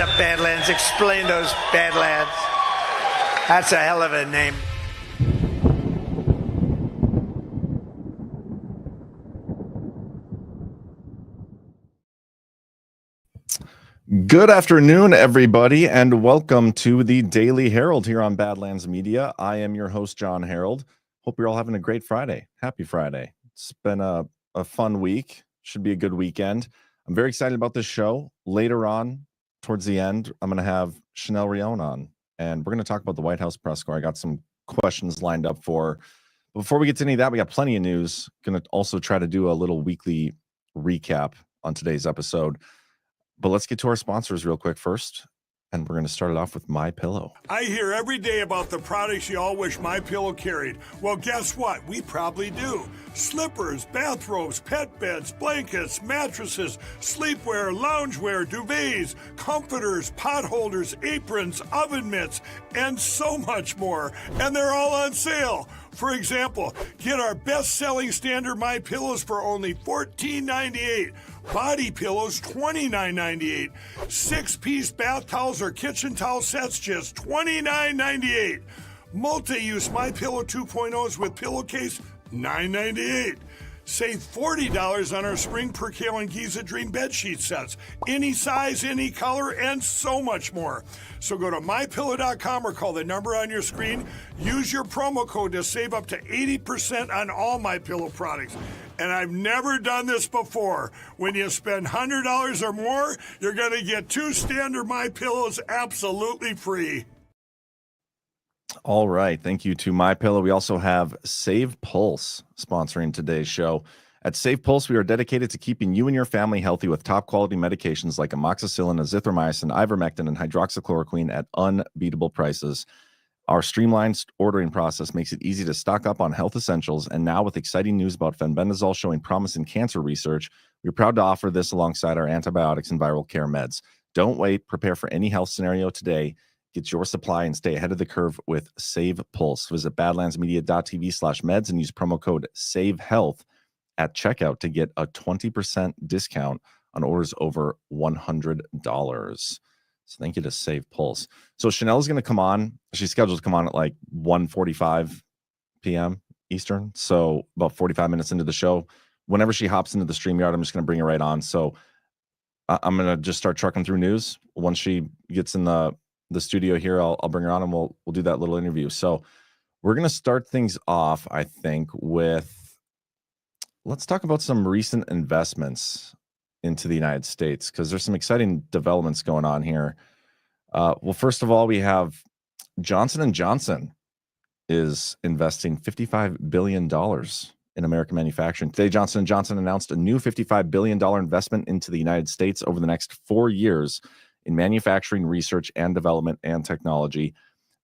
up, Badlands. Explain those Badlands. That's a hell of a name. Good afternoon, everybody, and welcome to the Daily Herold here on Badlands Media. I am your host, John Herold. Hope you're all having a great Friday. Happy Friday. It's been a fun week. Should be a good weekend. I'm very excited about this show. Later on, towards the end, I'm going to have Rion on, and we're going to talk about the White House press corps. I got some questions lined up for. Before we get to any of that, we got plenty of news. Going to also try to do a little weekly recap on today's episode. But let's get to our sponsors real quick first, and we're going to start it off with MyPillow. I hear every day about the products you all wish MyPillow carried. Well, guess what? We probably do. Slippers, bathrobes, pet beds, blankets, mattresses, sleepwear, loungewear, duvets, comforters, pot holders, aprons, oven mitts, and so much more. And they're all on sale. For example, get our best-selling standard MyPillows for only $14.98. Body pillows, $29.98. 6-piece bath towels or kitchen towel sets, just $29.98. Multi-use MyPillow 2.0s with pillowcase, $9.98. Save $40 on our Spring Percale and Giza Dream bedsheet sets. Any size, any color, and so much more. So go to MyPillow.com or call the number on your screen. Use your promo code to save up to 80% on all MyPillow products. And I've never done this before. When you spend $100 or more, you're going to get 2 standard MyPillows absolutely free. All right. Thank you to MyPillow. We also have Save Pulse sponsoring today's show. At Save Pulse, we are dedicated to keeping you and your family healthy with top-quality medications like amoxicillin, azithromycin, ivermectin, and hydroxychloroquine at unbeatable prices. Our streamlined ordering process makes it easy to stock up on health essentials, and now with exciting news about fenbendazole showing promise in cancer research, we're proud to offer this alongside our antibiotics and viral care meds. Don't wait. Prepare for any health scenario today. Get your supply and stay ahead of the curve with Save Pulse. Visit badlandsmedia.tv/meds and use promo code SAVEHEALTH at checkout to get a 20% discount on orders over $100. So thank you to Save Pulse. So Chanel is going to come on. She's scheduled to come on at like 1:45 p.m. Eastern. So about 45 minutes into the show. Whenever she hops into the StreamYard, I'm just going to bring her right on. So I'm going to just start trucking through news. Once she gets in the studio here, I'll bring her on and we'll do that little interview. So we're going to start things off, I think, with, let's talk about some recent investments into the United States, because there's some exciting developments going on here. Well, first of all, we have Johnson & Johnson is investing $55 billion in American manufacturing. Today, Johnson & Johnson announced a new $55 billion investment into the United States over the next 4 years in manufacturing, research, and development and technology.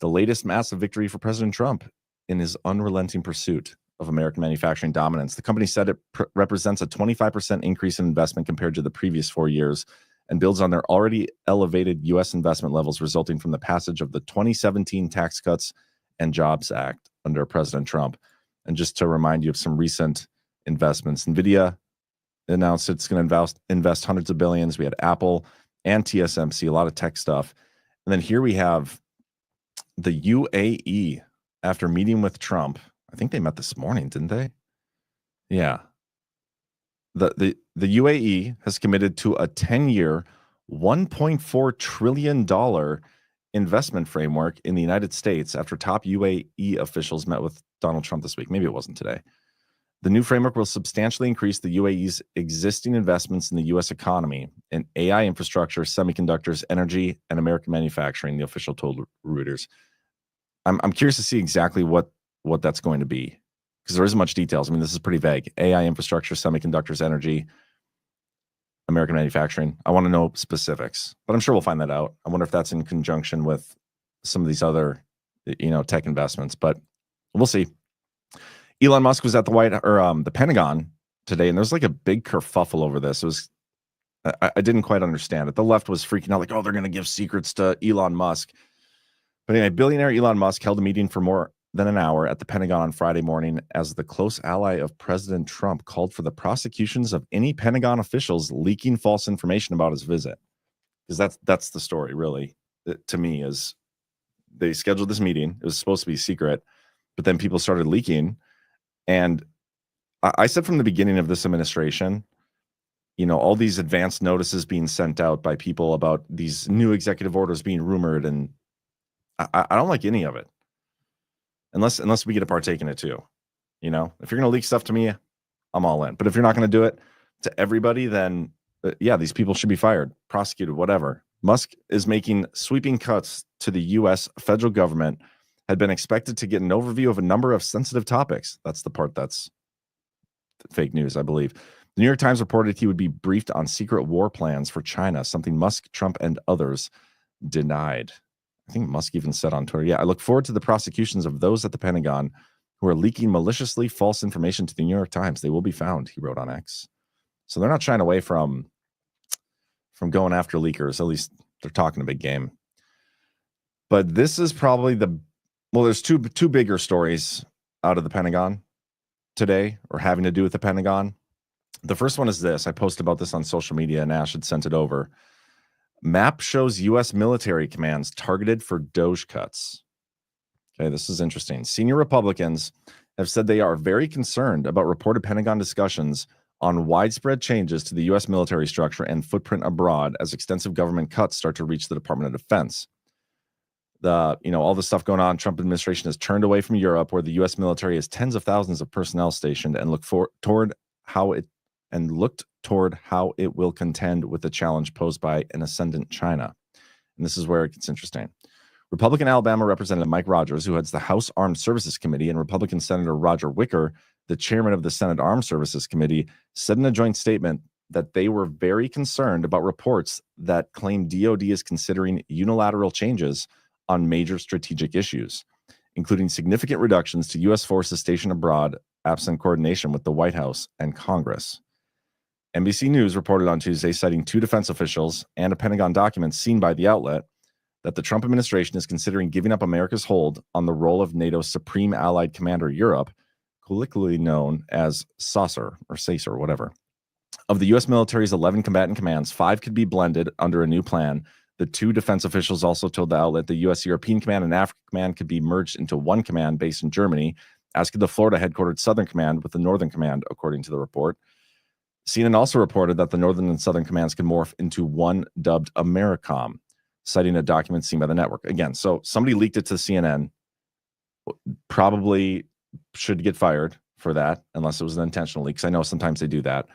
The latest massive victory for President Trump in his unrelenting pursuit of American manufacturing dominance. The company said it represents a 25% increase in investment compared to the previous 4 years and builds on their already elevated U.S. investment levels resulting from the passage of the 2017 Tax Cuts and Jobs Act under President Trump. And just to remind you of some recent investments, NVIDIA announced it's going to invest hundreds of billions. We had Apple and TSMC, a lot of tech stuff. And then here we have the UAE, after meeting with Trump. I think they met this morning, didn't they? Yeah. The UAE has committed to a 10-year, $1.4 trillion investment framework in the United States after top UAE officials met with Donald Trump this week. Maybe it wasn't today. The new framework will substantially increase the UAE's existing investments in the U.S. economy in AI infrastructure, semiconductors, energy, and American manufacturing, the official told Reuters. I'm curious to see exactly what that's going to be, because there isn't much details. I mean, this is pretty vague. AI infrastructure, semiconductors, energy, American manufacturing. I want to know specifics, but I'm sure we'll find that out. I wonder if that's in conjunction with some of these other, tech investments, but we'll see. Elon Musk was at the Pentagon today, and there's like a big kerfuffle over this. It was, I didn't quite understand it. The left was freaking out, like, oh, they're going to give secrets to Elon Musk. But anyway, billionaire Elon Musk held a meeting for more than an hour at the Pentagon on Friday morning as the close ally of President Trump called for the prosecutions of any Pentagon officials leaking false information about his visit. because that's the story, really, to me, is they scheduled this meeting. It was supposed to be secret, but then people started leaking. And I said from the beginning of this administration, all these advance notices being sent out by people about these new executive orders being rumored, and I don't like any of it, unless we get to partake in it too. If you're going to leak stuff to me, I'm all in. But if you're not going to do it to everybody, then these people should be fired, prosecuted, whatever. Musk is making sweeping cuts to the U.S. federal government, had been expected to get an overview of a number of sensitive topics. That's the part that's fake news, I believe. The New York Times reported he would be briefed on secret war plans for China, something Musk, Trump, and others denied. I think Musk even said on Twitter, I look forward to the prosecutions of those at the Pentagon who are leaking maliciously false information to the New York Times. They will be found, he wrote on X. So they're not shying away from going after leakers. At least they're talking a big game. But this is probably there's two bigger stories out of the Pentagon today, or having to do with the Pentagon. The first one is this. I posted about this on social media, and Ash had sent it over. Map shows U.S. military commands targeted for DOGE cuts. Okay, this is interesting. Senior Republicans have said they are very concerned about reported Pentagon discussions on widespread changes to the U.S. military structure and footprint abroad as extensive government cuts start to reach the Department of Defense. All the stuff going on, Trump administration has turned away from Europe, where the U.S. military has tens of thousands of personnel stationed, and looked toward how it will contend with the challenge posed by an ascendant China. And this is where it gets interesting. Republican Alabama Representative Mike Rogers, who heads the House Armed Services Committee, and Republican Senator Roger Wicker, the chairman of the Senate Armed Services Committee, said in a joint statement that they were very concerned about reports that claim DoD is considering unilateral changes on major strategic issues, including significant reductions to U.S. forces stationed abroad, absent coordination with the White House and Congress. NBC News reported on Tuesday, citing two defense officials and a Pentagon document seen by the outlet, that the Trump administration is considering giving up America's hold on the role of NATO's Supreme Allied Commander Europe, colloquially known as SACER, whatever. Of the U.S. military's 11 combatant commands, 5 could be blended under a new plan. The two defense officials also told the outlet the U.S. European Command and Africa Command could be merged into one command based in Germany, as could the Florida headquartered Southern Command with the Northern Command, according to the report. CNN also reported that the Northern and Southern Commands could morph into one dubbed AmeriCom, citing a document seen by the network. Again, so somebody leaked it to CNN, probably should get fired for that, unless it was an intentional leak, because I know sometimes they do that.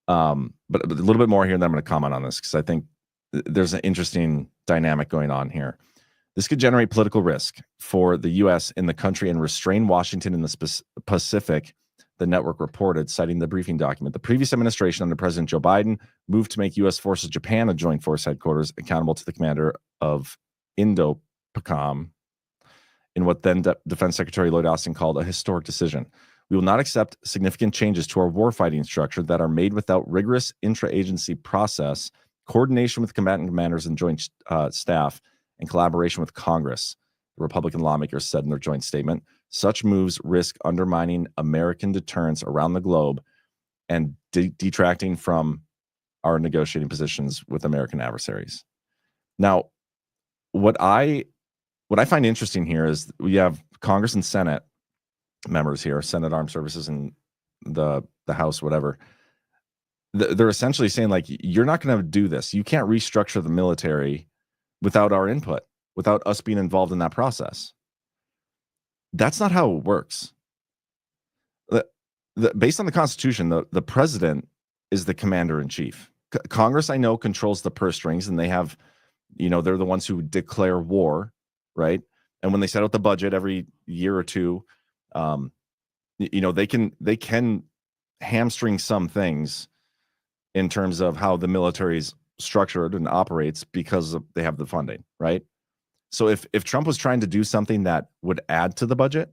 But a little bit more here, and then I'm going to comment on this, because I think there's an interesting dynamic going on here. This could generate political risk for the U.S. in the country and restrain Washington in the Pacific, the network reported, citing the briefing document. The previous administration under President Joe Biden moved to make U.S. Forces Japan a joint force headquarters, accountable to the commander of Indo-PACOM, in what then Defense Secretary Lloyd Austin called a historic decision. We will not accept significant changes to our warfighting structure that are made without rigorous intra-agency process, coordination with combatant commanders and joint staff, and collaboration with Congress, the Republican lawmakers said in their joint statement. Such moves risk undermining American deterrence around the globe and detracting from our negotiating positions with American adversaries. Now, what I find interesting here is we have Congress and Senate members here, Senate Armed Services and the House, whatever. They're essentially saying, like, you're not going to do this. You can't restructure the military without our input, without us being involved in that process. That's not how it works. Based on the Constitution, the president is the commander in chief. Congress, I know, controls the purse strings, and they have, they're the ones who declare war, right? And when they set out the budget every year or two, they can hamstring some things in terms of how the military is structured and operates because they have the funding, right? So if Trump was trying to do something that would add to the budget,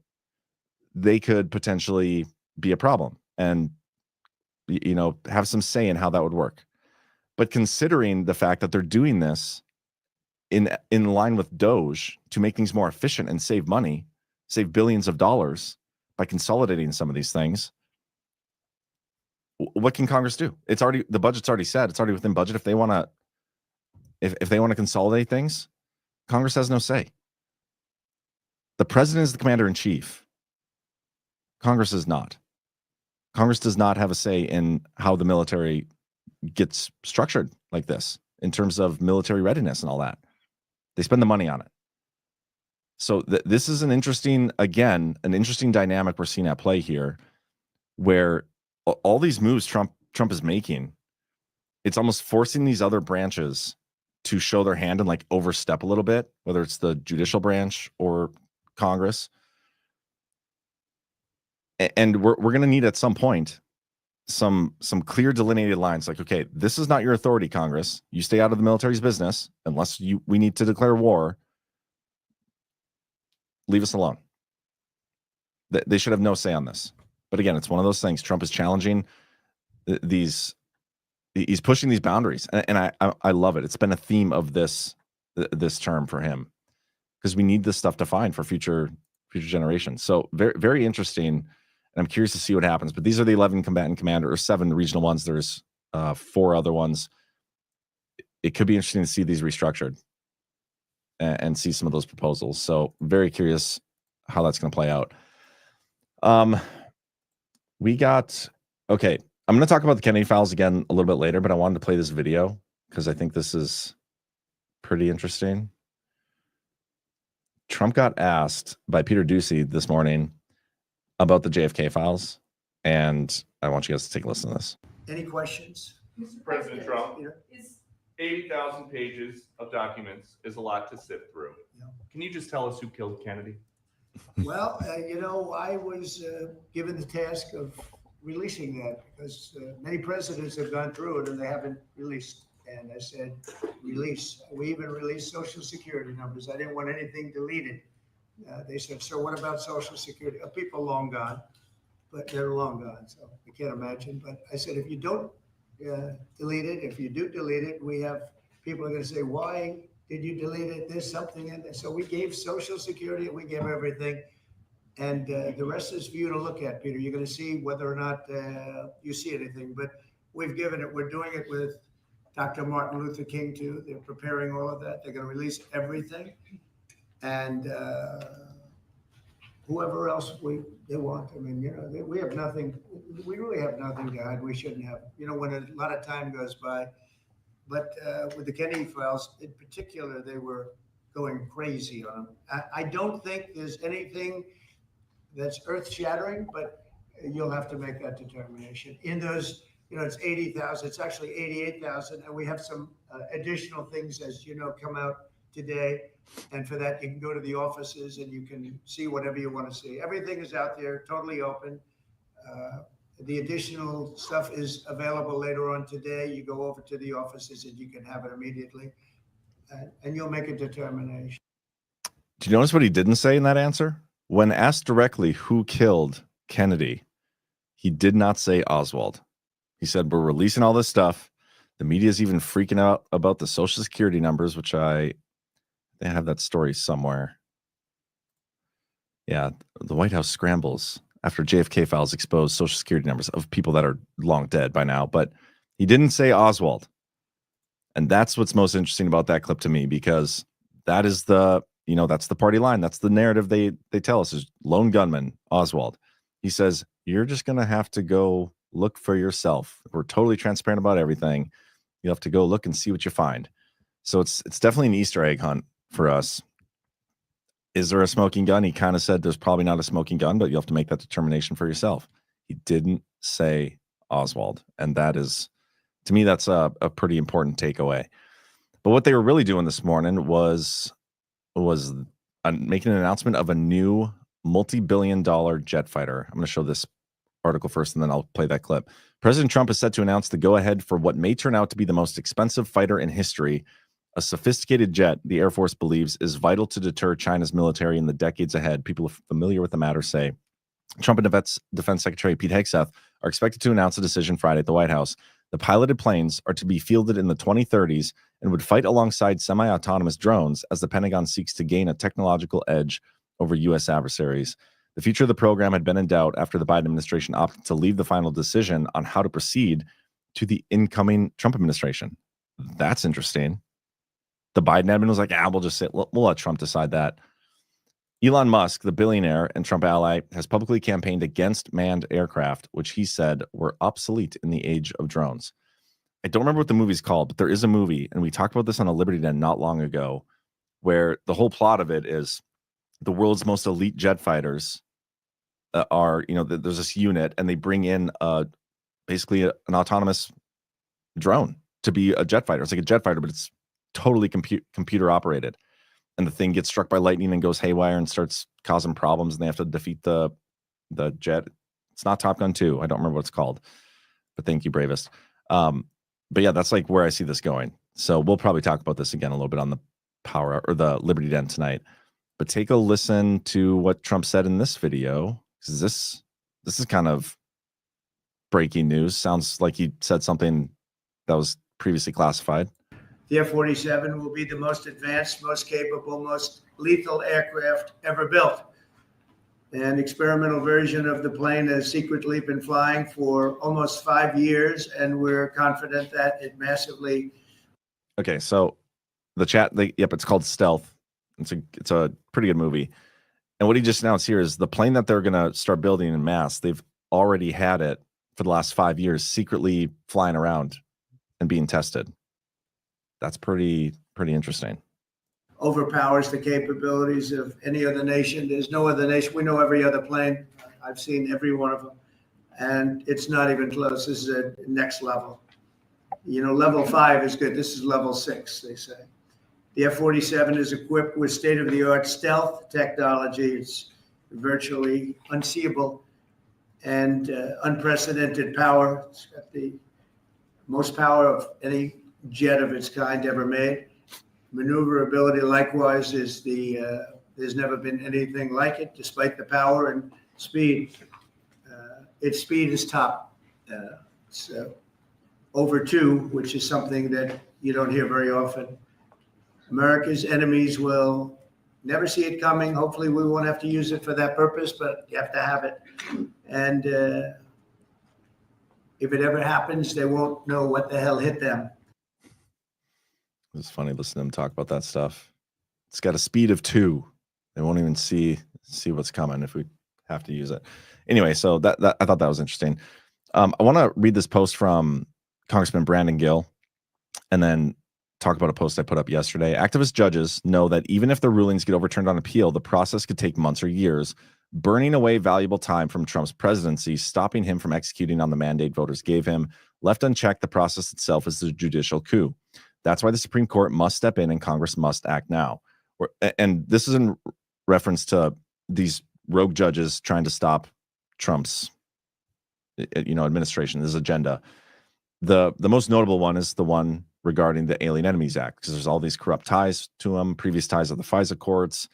they could potentially be a problem and, have some say in how that would work. But considering the fact that they're doing this in line with DOGE to make things more efficient and save money, save billions of dollars by consolidating some of these things, what can Congress do? The budget's already set. It's already within budget. If they want to If they want to consolidate things, Congress has no say. The president is the commander in chief. Congress is not. Congress does not have a say in how the military gets structured like this in terms of military readiness and all that. They spend the money on it. So this is an interesting dynamic we're seeing at play here, where all these moves Trump is making, it's almost forcing these other branches to show their hand and like overstep a little bit, whether it's the judicial branch or Congress. And we're going to need at some point some clear delineated lines, like, okay, this is not your authority, Congress. You stay out of the military's business unless we need to declare war. Leave us alone. They should have no say on this. But again, it's one of those things. Trump is challenging these. He's pushing these boundaries, and I love it. It's been a theme of this term for him, because we need this stuff defined for future generations. So very, very interesting, and I'm curious to see what happens. But these are the 11 combatant commander, or 7 regional ones. There's 4 other ones. It could be interesting to see these restructured and see some of those proposals. So very curious how that's going to play out. Okay. I'm going to talk about the Kennedy files again a little bit later, but I wanted to play this video because I think this is pretty interesting. Trump got asked by Peter Doocy this morning about the JFK files, and I want you guys to take a listen to this. Any questions? President Trump, 80,000 pages of documents is a lot to sift through. Yeah. Can you just tell us who killed Kennedy? Well, I was given the task of releasing that because many presidents have gone through it and they haven't released. And I said, release. We even released Social Security numbers. I didn't want anything deleted. They said, so what about Social Security? People long gone, but they're long gone. So I can't imagine. But I said, if you don't delete it, if you do delete it, we have people are going to say, why did you delete it? There's something in there. So we gave Social Security, we gave everything. And the rest is for you to look at, Peter. You're going to see whether or not you see anything. But we've given it. We're doing it with Dr. Martin Luther King, too. They're preparing all of that. They're going to release everything. And whoever else they want. I mean, we have nothing. We really have nothing to hide. We shouldn't have. When a lot of time goes by. But with the Kennedy files in particular, they were going crazy on them. I don't think there's anything that's earth-shattering, but you'll have to make that determination. In those, it's 80,000. It's actually 88,000, and we have some additional things, as you know, come out today. And for that, you can go to the offices and you can see whatever you want to see. Everything is out there, totally open. The additional stuff is available later on today. You go over to the offices and you can have it immediately, and you'll make a determination. Do you notice what he didn't say in that answer? When asked directly who killed Kennedy, he did not say Oswald. He said, we're releasing all this stuff. The media is even freaking out about the Social Security numbers, which they have that story somewhere. Yeah, the White House scrambles after JFK files expose Social Security numbers of people that are long dead by now. But he didn't say Oswald. And that's what's most interesting about that clip to me, because that is that's the party line. That's the narrative they tell us is lone gunman, Oswald. He says, you're just going to have to go look for yourself. We're totally transparent about everything. You have to go look and see what you find. So it's definitely an Easter egg hunt for us. Is there a smoking gun? He kind of said there's probably not a smoking gun, but you have to make that determination for yourself. He didn't say Oswald. And that is, to me, that's a pretty important takeaway. But what they were really doing this morning was making an announcement of a new multi-billion-dollar jet fighter. I'm going to show this article first, and then I'll play that clip. President Trump is set to announce the go-ahead for what may turn out to be the most expensive fighter in history. A sophisticated jet, the Air Force believes, is vital to deter China's military in the decades ahead. People familiar with the matter say. Trump and Defense Secretary Pete Hegseth are expected to announce a decision Friday at the White House. The piloted planes are to be fielded in the 2030s and would fight alongside semi-autonomous drones as the Pentagon seeks to gain a technological edge over U.S. adversaries. The future of the program had been in doubt after the Biden administration opted to leave the final decision on how to proceed to the incoming Trump administration. That's interesting. the Biden admin was like, we'll just say, we'll let Trump decide that. Elon Musk, the billionaire and Trump ally, has publicly campaigned against manned aircraft, which he said were obsolete in the age of drones. I don't remember what the movie's called, but there is a movie, and we talked about this on a Liberty Den not long ago, where the whole plot of it is the world's most elite jet fighters are, there's this unit, and they bring in basically an autonomous drone to be a jet fighter. It's like a jet fighter, but it's totally computer operated. And the thing gets struck by lightning and goes haywire and starts causing problems, and they have to defeat the jet. It's not Top Gun 2. I don't remember what it's called, but thank you, Bravest. But yeah, that's like where I see this going. So we'll probably talk about this again a little bit on the Power or the Liberty Den tonight. But take a listen to what Trump said in this video, because this is kind of breaking news. Sounds like he said something that was previously classified. The F-47 will be the most advanced, most capable, most lethal aircraft ever built. An experimental version of the plane has secretly been flying for almost 5 years, and we're confident that it massively. Okay, so the chat, it's called Stealth. It's a pretty good movie. And what he just announced here is the plane that they're going to start building en masse, they've already had it for the last 5 years, secretly flying around and being tested. That's pretty interesting. Overpowers the capabilities of any other nation. There's no other nation. We know every other plane. I've seen every one of them. And it's not even close. This is a next level. Level 5 is good. This is level 6, they say. The F-47 is equipped with state-of-the-art stealth technology. It's virtually unseeable and unprecedented power. It's got the most power of any jet of its kind ever made. Maneuverability, likewise, there's never been anything like it, despite the power and speed. Its speed is top. It's over 2, which is something that you don't hear very often. America's enemies will never see it coming. Hopefully, we won't have to use it for that purpose, but you have to have it. And if it ever happens, they won't know what the hell hit them. It's funny listening to them talk about that stuff. It's got a speed of 2. They won't even see what's coming if we have to use it. Anyway, so that I thought that was interesting. I want to read this post from Congressman Brandon Gill, and then talk about a post I put up yesterday. Activist judges know that even if the rulings get overturned on appeal, the process could take months or years, burning away valuable time from Trump's presidency, stopping him from executing on the mandate voters gave him. Left unchecked, the process itself is the judicial coup. That's why the Supreme Court must step in and Congress must act now. And this is in reference to these rogue judges trying to stop Trump's administration, his agenda. The most notable one is the one regarding the Alien Enemies Act, because there's all these corrupt ties to him, previous ties of the FISA courts.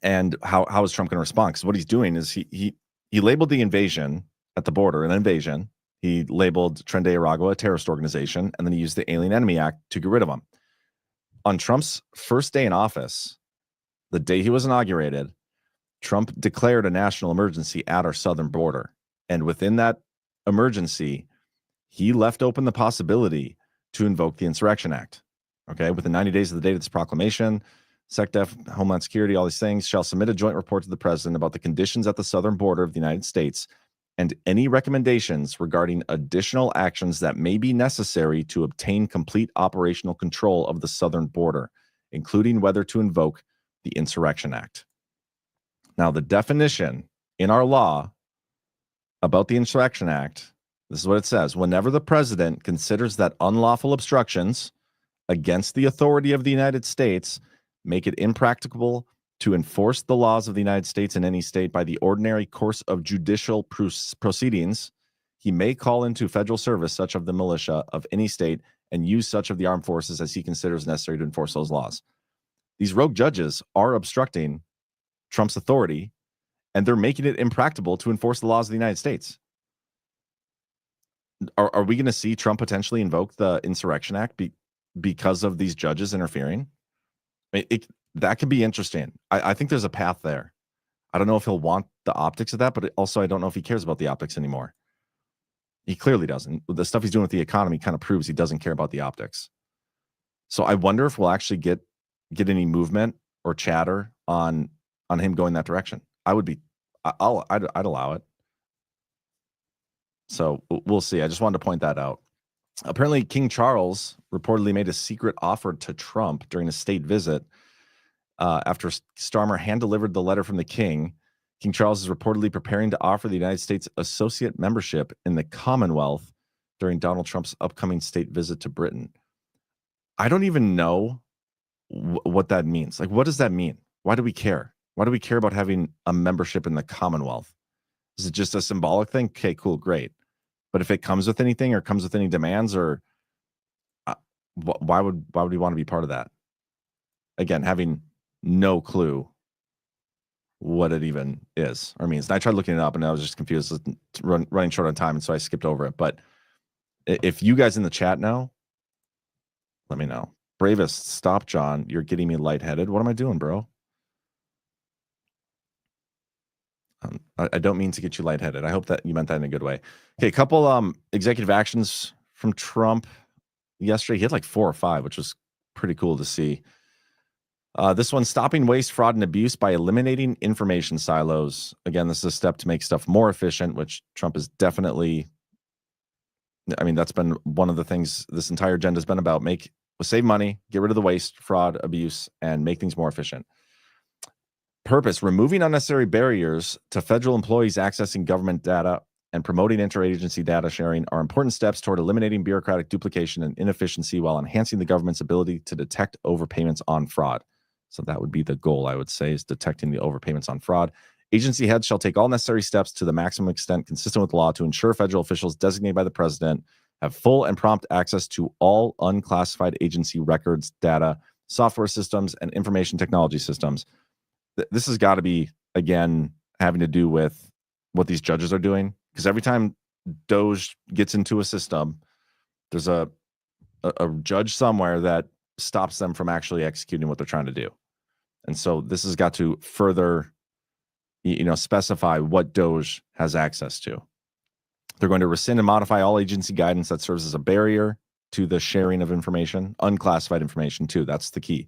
And how is Trump going to respond? Because what he's doing is he labeled the invasion at the border an invasion. He labeled Tren de Aragua a terrorist organization, and then he used the Alien Enemy Act to get rid of him. On Trump's first day in office, the day he was inaugurated, Trump declared a national emergency at our southern border. And within that emergency, he left open the possibility to invoke the Insurrection Act. Okay, within 90 days of the date of this proclamation, SecDef, Homeland Security, all these things, shall submit a joint report to the president about the conditions at the southern border of the United States and any recommendations regarding additional actions that may be necessary to obtain complete operational control of the southern border, including whether to invoke the Insurrection Act. Now, the definition in our law about the Insurrection Act, this is what it says: whenever the president considers that unlawful obstructions against the authority of the United States make it impracticable to enforce the laws of the United States in any state by the ordinary course of judicial proceedings, he may call into federal service such of the militia of any state and use such of the armed forces as he considers necessary to enforce those laws. These rogue judges are obstructing Trump's authority, and they're making it impractical to enforce the laws of the United States. Are we going to see Trump potentially invoke the Insurrection Act because of these judges interfering? That could be interesting. I think there's a path there. I don't know if he'll want the optics of that, but also I don't know if he cares about the optics anymore. He clearly doesn't. The stuff he's doing with the economy kind of proves he doesn't care about the optics. So I wonder if we'll actually get any movement or chatter on him going that direction. I'd allow it. So we'll see. I just wanted to point that out. Apparently, King Charles reportedly made a secret offer to Trump during a state visit after Starmer hand-delivered the letter from the king. King Charles is reportedly preparing to offer the United States associate membership in the Commonwealth during Donald Trump's upcoming state visit to Britain. I don't even know what that means. Like, what does that mean? Why do we care? Why do we care about having a membership in the Commonwealth? Is it just a symbolic thing? Okay, cool, great. But if it comes with anything or comes with any demands, or why would we want to be part of that? Again, having no clue what it even is or means. And I tried looking it up and I was just confused, running short on time, and so I skipped over it. But if you guys in the chat know, let me know. Bravest, stop, John. You're getting me lightheaded. What am I doing, bro? I don't mean to get you lightheaded. I hope that you meant that in a good way. Okay, a couple executive actions from Trump yesterday. He had like 4 or 5, which was pretty cool to see. This one, stopping waste, fraud, and abuse by eliminating information silos. Again, this is a step to make stuff more efficient, which Trump is definitely, I mean, that's been one of the things this entire agenda has been about. Save money, get rid of the waste, fraud, abuse, and make things more efficient. Purpose, removing unnecessary barriers to federal employees accessing government data and promoting interagency data sharing are important steps toward eliminating bureaucratic duplication and inefficiency while enhancing the government's ability to detect overpayments on fraud. So that would be the goal, I would say, is detecting the overpayments on fraud. Agency heads shall take all necessary steps to the maximum extent consistent with law to ensure federal officials designated by the president have full and prompt access to all unclassified agency records, data, software systems, and information technology systems. This has got to be, again, having to do with what these judges are doing. Because every time DOJ gets into a system, there's a judge somewhere that stops them from actually executing what they're trying to do. And so this has got to further, specify what DOJ has access to. They're going to rescind and modify all agency guidance that serves as a barrier to the sharing of information, unclassified information too. That's the key.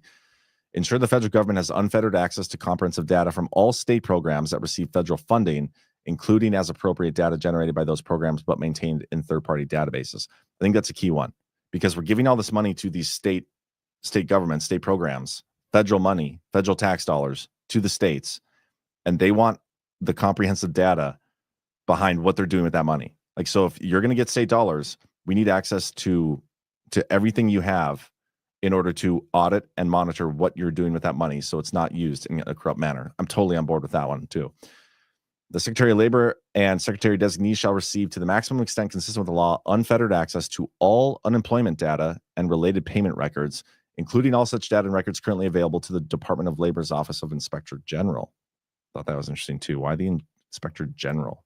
Ensure the federal government has unfettered access to comprehensive data from all state programs that receive federal funding, including as appropriate data generated by those programs, but maintained in third-party databases. I think that's a key one, because we're giving all this money to these state governments, state programs, federal money, federal tax dollars to the states, and they want the comprehensive data behind what they're doing with that money. Like, so if you're going to get state dollars, we need access to everything you have in order to audit and monitor what you're doing with that money so it's not used in a corrupt manner. I'm totally on board with that one too. The Secretary of Labor and Secretary Designee shall receive, to the maximum extent consistent with the law, unfettered access to all unemployment data and related payment records, including all such data and records currently available to the Department of Labor's Office of Inspector General. Thought that was interesting too. Why the Inspector General?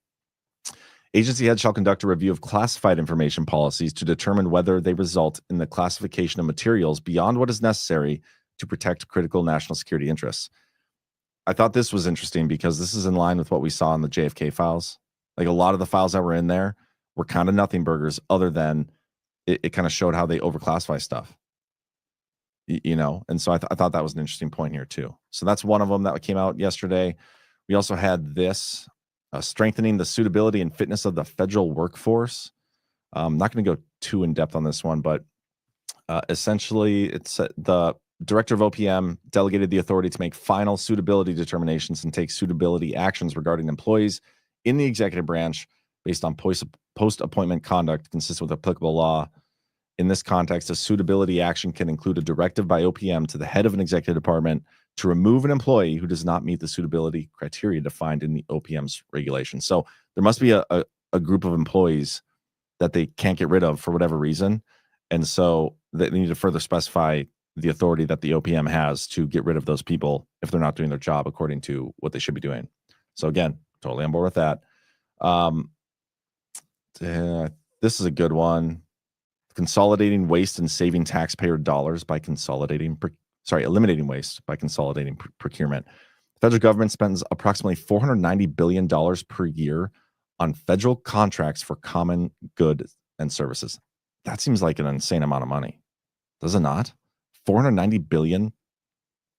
Agency heads shall conduct a review of classified information policies to determine whether they result in the classification of materials beyond what is necessary to protect critical national security interests. I thought this was interesting because this is in line with what we saw in the JFK files. Like, a lot of the files that were in there were kind of nothing burgers, other than it kind of showed how they overclassify stuff. And so I thought that was an interesting point here too. So that's one of them that came out yesterday. We also had this. Strengthening the suitability and fitness of the federal workforce. I'm not going to go too in depth on this one, but essentially it's the director of OPM delegated the authority to make final suitability determinations and take suitability actions regarding employees in the executive branch based on post-appointment conduct consistent with applicable law. In this context, a suitability action can include a directive by OPM to the head of an executive department to remove an employee who does not meet the suitability criteria defined in the OPM's regulations. So there must be a group of employees that they can't get rid of for whatever reason. And so they need to further specify the authority that the OPM has to get rid of those people if they're not doing their job according to what they should be doing. So again, totally on board with that. This is a good one. Consolidating waste and saving taxpayer dollars by eliminating waste by consolidating procurement. The federal government spends approximately $490 billion per year on federal contracts for common goods and services. That seems like an insane amount of money. Does it not? $490 billion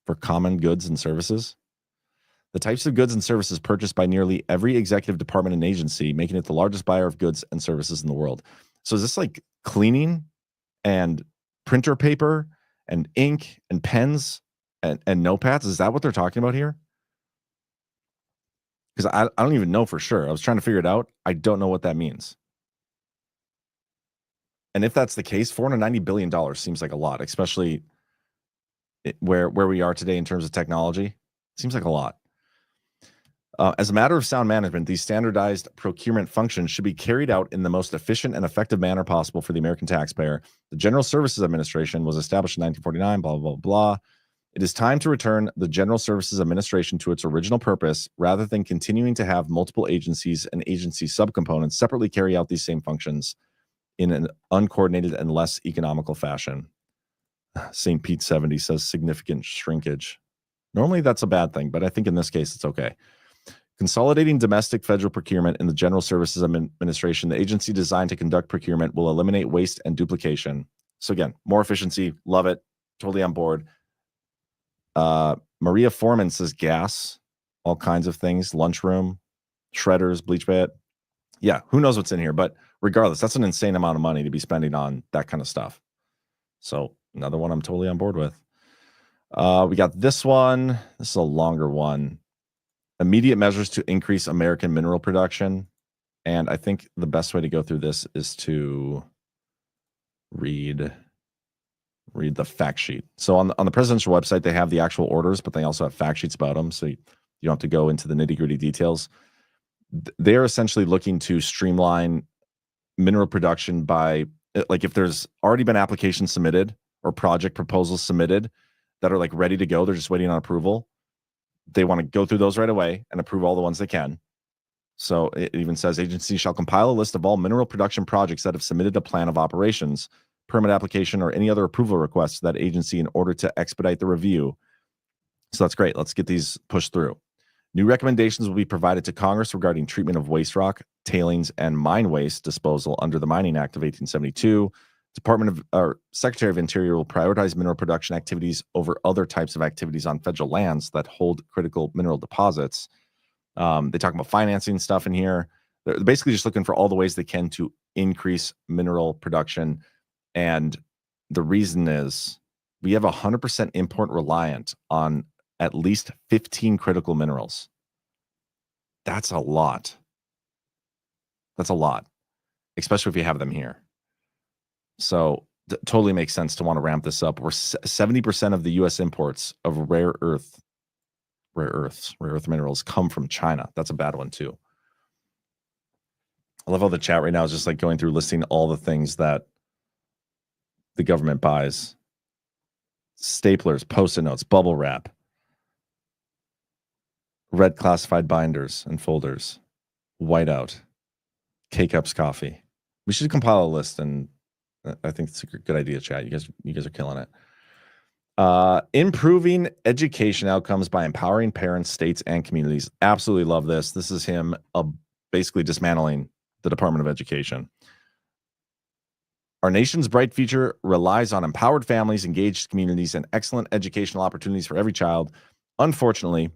for common goods and services. The types of goods and services purchased by nearly every executive department and agency, making it the largest buyer of goods and services in the world. So is this like cleaning and printer paper and ink and pens and notepads? Is that what they're talking about here? Because I don't even know for sure. I was trying to figure it out. I don't know what that means. And if that's the case, $490 billion seems like a lot, especially where we are today in terms of technology. Seems like a lot. As a matter of sound management, these standardized procurement functions should be carried out in the most efficient and effective manner possible for the American taxpayer. The General Services Administration was established in 1949, blah, blah, blah, blah. It is time to return the General Services Administration to its original purpose, rather than continuing to have multiple agencies and agency subcomponents separately carry out these same functions in an uncoordinated and less economical fashion. St. Pete 70 says significant shrinkage. Normally that's a bad thing, but I think in this case it's okay. Consolidating domestic federal procurement in the General Services Administration, the agency designed to conduct procurement, will eliminate waste and duplication. So again, more efficiency, love it, totally on board. Maria Foreman says gas, all kinds of things, lunchroom, shredders, bleach bed. Yeah, who knows what's in here, but regardless, that's an insane amount of money to be spending on that kind of stuff. So another one I'm totally on board with. We got this one. This is a longer one. Immediate measures to increase American mineral production. And I think the best way to go through this is to read the fact sheet. So on the presidential website, they have the actual orders, but they also have fact sheets about them. So you don't have to go into the nitty-gritty details. They're essentially looking to streamline mineral production by, like, if there's already been applications submitted or project proposals submitted that are like ready to go, they're just waiting on approval. They want to go through those right away and approve all the ones they can. So it even says agency shall compile a list of all mineral production projects that have submitted a plan of operations, permit application, or any other approval requests to that agency in order to expedite the review. So that's great. Let's get these pushed through. New recommendations will be provided to Congress regarding treatment of waste rock, tailings, and mine waste disposal under the Mining Act of 1872. Secretary of Interior will prioritize mineral production activities over other types of activities on federal lands that hold critical mineral deposits. They talk about financing stuff in here. They're basically just looking for all the ways they can to increase mineral production. And the reason is we have 100% import reliant on at least 15 critical minerals. That's a lot. That's a lot, especially if you have them here. So totally makes sense to want to ramp this up. We're 70% of the U.S. imports of rare earth minerals come from China. That's a bad one too. I love how the chat right now is just like going through listing all the things that the government buys. Staplers, Post-it notes, bubble wrap, red classified binders and folders, whiteout, K-Cups coffee. We should compile a list, and I think it's a good idea, chat. You guys are killing it. Improving education outcomes by empowering parents, states, and communities. Absolutely love this. This is him basically dismantling the Department of Education. Our nation's bright future relies on empowered families, engaged communities, and excellent educational opportunities for every child. Unfortunately,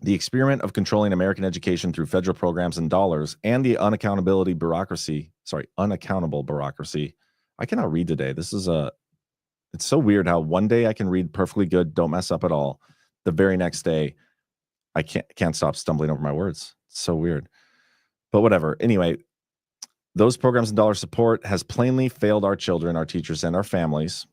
the experiment of controlling American education through federal programs and dollars and the unaccountable bureaucracy. I cannot read today. It's so weird how one day I can read perfectly good, don't mess up at all. The very next day, I can't stop stumbling over my words. It's so weird. But whatever. Anyway, those programs and dollar support has plainly failed our children, our teachers, and our families.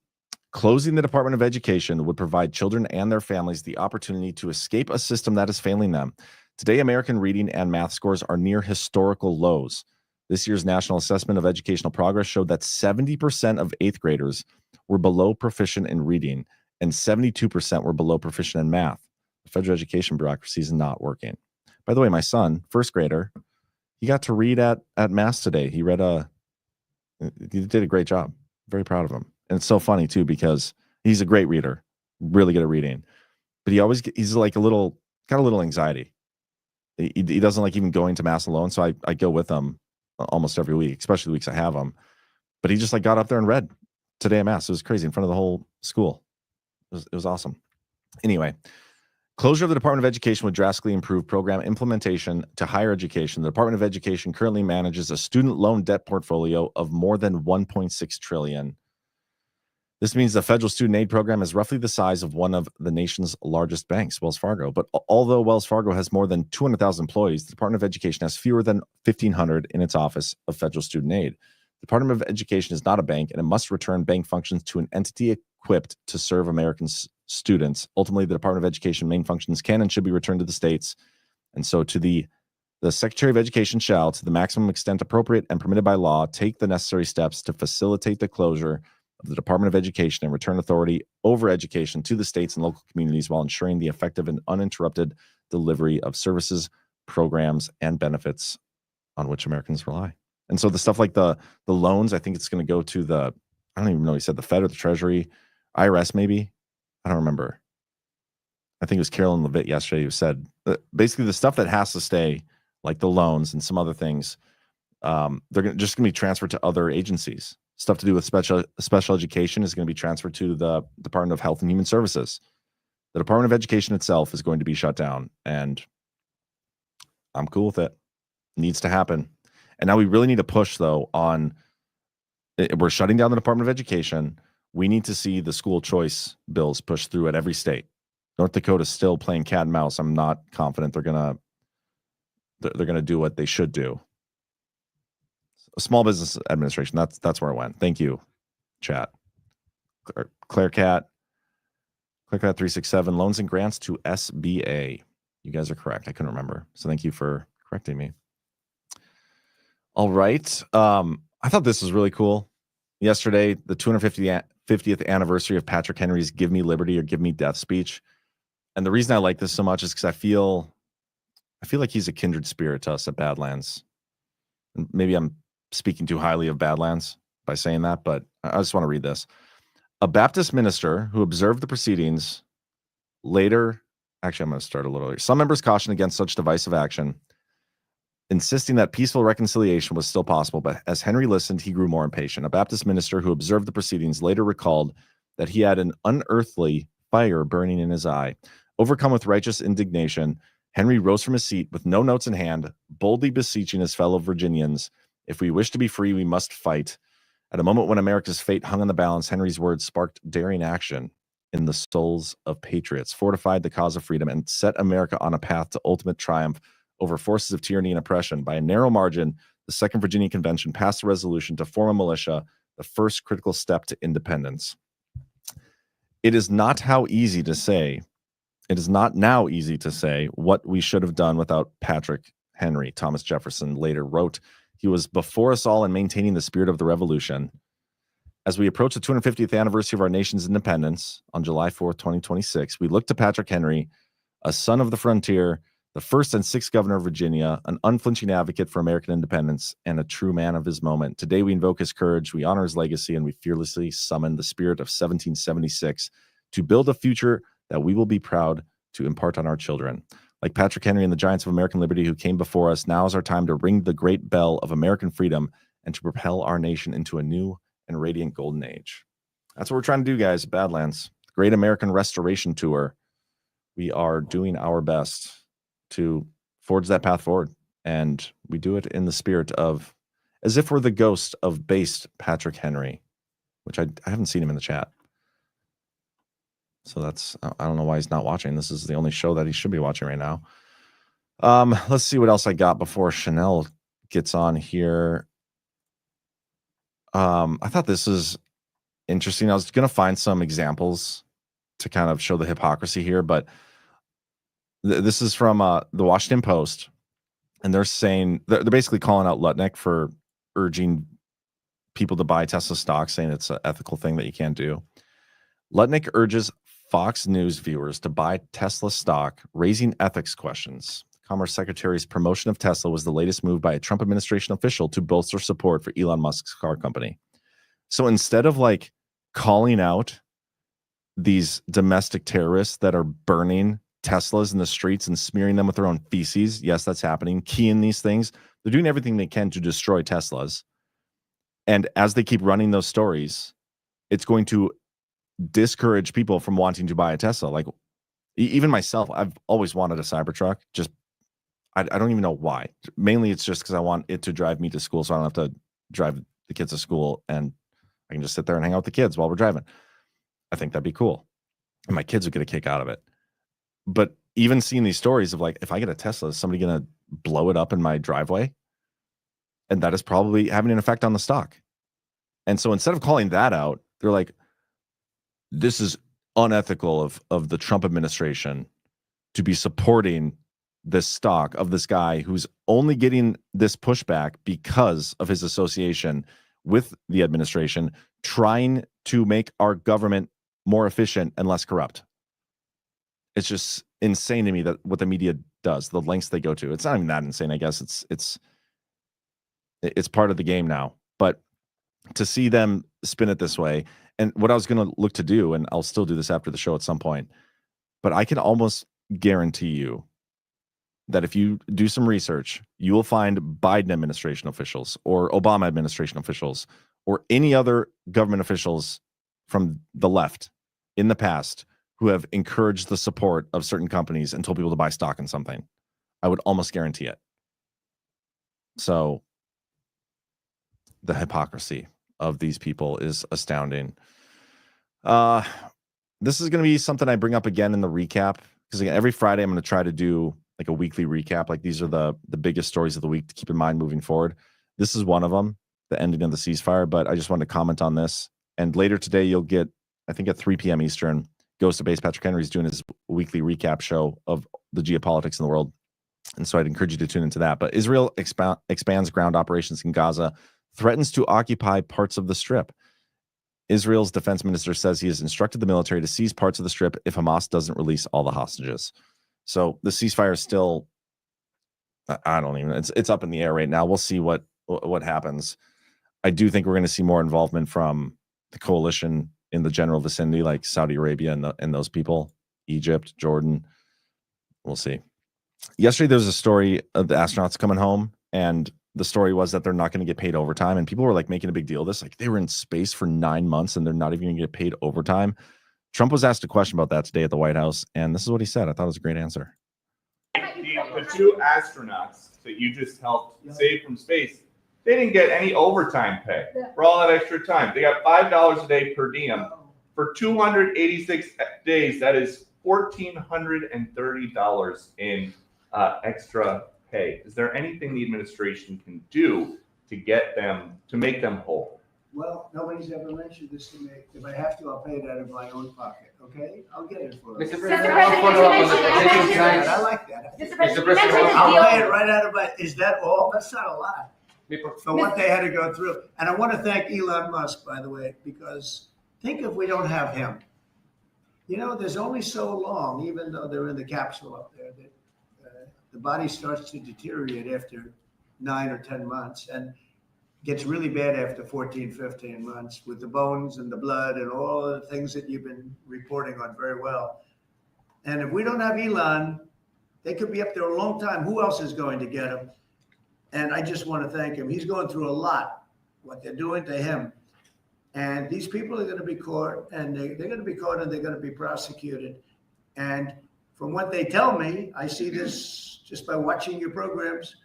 Closing the Department of Education would provide children and their families the opportunity to escape a system that is failing them. Today, American reading and math scores are near historical lows. This year's National Assessment of Educational Progress showed that 70% of 8th graders were below proficient in reading and 72% were below proficient in math. The federal education bureaucracy is not working. By the way, my son, first grader, he got to read at Mass today. He did a great job. Very proud of him. And it's so funny too, because he's a great reader, really good at reading, but he's like got a little anxiety. He doesn't like even going to Mass alone. So I go with him almost every week, especially the weeks I have him. But he just like got up there and read today at Mass. It was crazy in front of the whole school. It was awesome. Anyway, closure of the Department of Education would drastically improve program implementation to higher education. The Department of Education currently manages a student loan debt portfolio of more than $1.6 trillion. This means the federal student aid program is roughly the size of one of the nation's largest banks, Wells Fargo. But although Wells Fargo has more than 200,000 employees, the Department of Education has fewer than 1,500 in its Office of Federal Student Aid. The Department of Education is not a bank, and it must return bank functions to an entity equipped to serve American students. Ultimately, the Department of Education main functions can and should be returned to the states. And so to the Secretary of Education shall, to the maximum extent appropriate and permitted by law, take the necessary steps to facilitate the closure of the Department of Education and return authority over education to the states and local communities while ensuring the effective and uninterrupted delivery of services, programs, and benefits on which Americans rely. And so the stuff like the loans, I think it's going to go to the, I don't even know, he said the Fed or the Treasury, IRS maybe. I don't remember. I think it was Carolyn Levitt yesterday who said basically the stuff that has to stay, like the loans and some other things, they're just going to be transferred to other agencies. Stuff to do with special education is going to be transferred to the Department of Health and Human Services. The Department of Education itself is going to be shut down, and I'm cool with it. It needs to happen. And now we really need to push, though, on we're shutting down the Department of Education. We need to see the school choice bills pushed through at every state. North Dakota's still playing cat and mouse. I'm not confident they're gonna do what they should do. Small Business Administration. That's where I went. Thank you, chat. Claire 367 loans and grants to SBA. You guys are correct. I couldn't remember. So thank you for correcting me. All right. I thought this was really cool. Yesterday, the 250th anniversary of Patrick Henry's Give Me Liberty or Give Me Death speech. And the reason I like this so much is because I feel like he's a kindred spirit to us at Badlands. And maybe I'm speaking too highly of Badlands by saying that, but I just want to read this. A Baptist minister who observed the proceedings later, actually, I'm going to start a little earlier. Some members cautioned against such divisive action, insisting that peaceful reconciliation was still possible, but as Henry listened, he grew more impatient. A Baptist minister who observed the proceedings later recalled that he had an unearthly fire burning in his eye. Overcome with righteous indignation, Henry rose from his seat with no notes in hand, boldly beseeching his fellow Virginians, if we wish to be free, we must fight. At a moment when America's fate hung on the balance, Henry's words sparked daring action in the souls of patriots, fortified the cause of freedom, and set America on a path to ultimate triumph over forces of tyranny and oppression. By a narrow margin, the Second Virginia Convention passed a resolution to form a militia, the first critical step to independence. It is not now easy to say what we should have done without Patrick Henry, Thomas Jefferson later wrote. He was before us all in maintaining the spirit of the revolution. As we approach the 250th anniversary of our nation's independence on July 4th, 2026, we look to Patrick Henry, a son of the frontier, the first and sixth governor of Virginia, an unflinching advocate for American independence, and a true man of his moment. Today we invoke his courage, we honor his legacy, and we fearlessly summon the spirit of 1776 to build a future that we will be proud to impart on our children. Like Patrick Henry and the giants of American liberty who came before us, now is our time to ring the great bell of American freedom and to propel our nation into a new and radiant golden age. That's what we're trying to do, guys. Badlands, Great American Restoration Tour. We are doing our best to forge that path forward, and we do it in the spirit of, as if we're the ghost of based Patrick Henry, which I haven't seen him in the chat. So I don't know why he's not watching. This is the only show that he should be watching right now. Let's see what else I got before Chanel gets on here. I thought this is interesting. I was going to find some examples to kind of show the hypocrisy here, but this is from the Washington Post, and they're saying they're basically calling out Lutnick for urging people to buy Tesla stock, saying it's an ethical thing that you can't do. Lutnick urges Fox News viewers to buy Tesla stock, raising ethics questions. Commerce Secretary's promotion of Tesla was the latest move by a Trump administration official to bolster support for Elon Musk's car company. So instead of like calling out these domestic terrorists that are burning Teslas in the streets and smearing them with their own feces, yes, that's happening, keying these things, they're doing everything they can to destroy Teslas. And as they keep running those stories, it's going to discourage people from wanting to buy a Tesla. Like even myself, I've always wanted a Cybertruck. Just I don't even know why. Mainly it's just because I want it to drive me to school, so I don't have to drive the kids to school, and I can just sit there and hang out with the kids while we're driving. I think that'd be cool, and my kids would get a kick out of it. But even seeing these stories of like, if I get a Tesla, is somebody going to blow it up in my driveway? And that is probably having an effect on the stock. And so instead of calling that out, they're like, this is unethical of the Trump administration to be supporting this stock of this guy who's only getting this pushback because of his association with the administration, trying to make our government more efficient and less corrupt. It's just insane to me that what the media does, the lengths they go to. It's not even that insane, I guess. It's part of the game now. But to see them spin it this way, and what I was going to look to do, and I'll still do this after the show at some point, but I can almost guarantee you that if you do some research, you will find Biden administration officials or Obama administration officials or any other government officials from the left in the past who have encouraged the support of certain companies and told people to buy stock in something. I would almost guarantee it. So the hypocrisy of these people is astounding. This is going to be something I bring up again in the recap, because again, every Friday I'm going to try to do like a weekly recap. Like these are the biggest stories of the week to keep in mind moving forward. This is one of them, the ending of the ceasefire, but I just wanted to comment on this. And later today, you'll get, I think at 3 p.m. Eastern, Ghost of Base Patrick Henry's doing his weekly recap show of the geopolitics in the world. And so I'd encourage you to tune into that. But Israel expands ground operations in Gaza, threatens to occupy parts of the Strip. Israel's defense minister says he has instructed the military to seize parts of the Strip if Hamas doesn't release all the hostages. So the ceasefire is still, I don't even, it's up in the air right now. We'll see what happens. I do think we're going to see more involvement from the coalition in the general vicinity, like Saudi Arabia and those people, Egypt, Jordan. We'll see. Yesterday, there was a story of the astronauts coming home, and the story was that they're not going to get paid overtime. And people were like making a big deal of this. Like they were in space for 9 months and they're not even going to get paid overtime. Trump was asked a question about that today at the White House, and this is what he said. I thought it was a great answer. The 2 astronauts that you just helped save from space, they didn't get any overtime pay for all that extra time. They got $5 a day per diem for 286 days. That is $1,430 in extra pay. Is there anything the administration can do to get them, to make them whole? Well, nobody's ever mentioned this to me. If I have to, I'll pay it out of my own pocket, okay? I'll get it for them. Mr. President, I like that. Mr. President, I'll pay it right out of my, is that all? That's not a lot. For what they had to go through. And I want to thank Elon Musk, by the way, because think if we don't have him. You know, there's only so long, even though they're in the capsule up there, that the body starts to deteriorate after 9 or 10 months and gets really bad after 14, 15 months with the bones and the blood and all the things that you've been reporting on very well. And if we don't have Elon, they could be up there a long time. Who else is going to get him? And I just want to thank him. He's going through a lot, what they're doing to him. And these people are going to be caught, and they're going to be caught, and they're going to be prosecuted. And from what they tell me, I see this just by watching your programs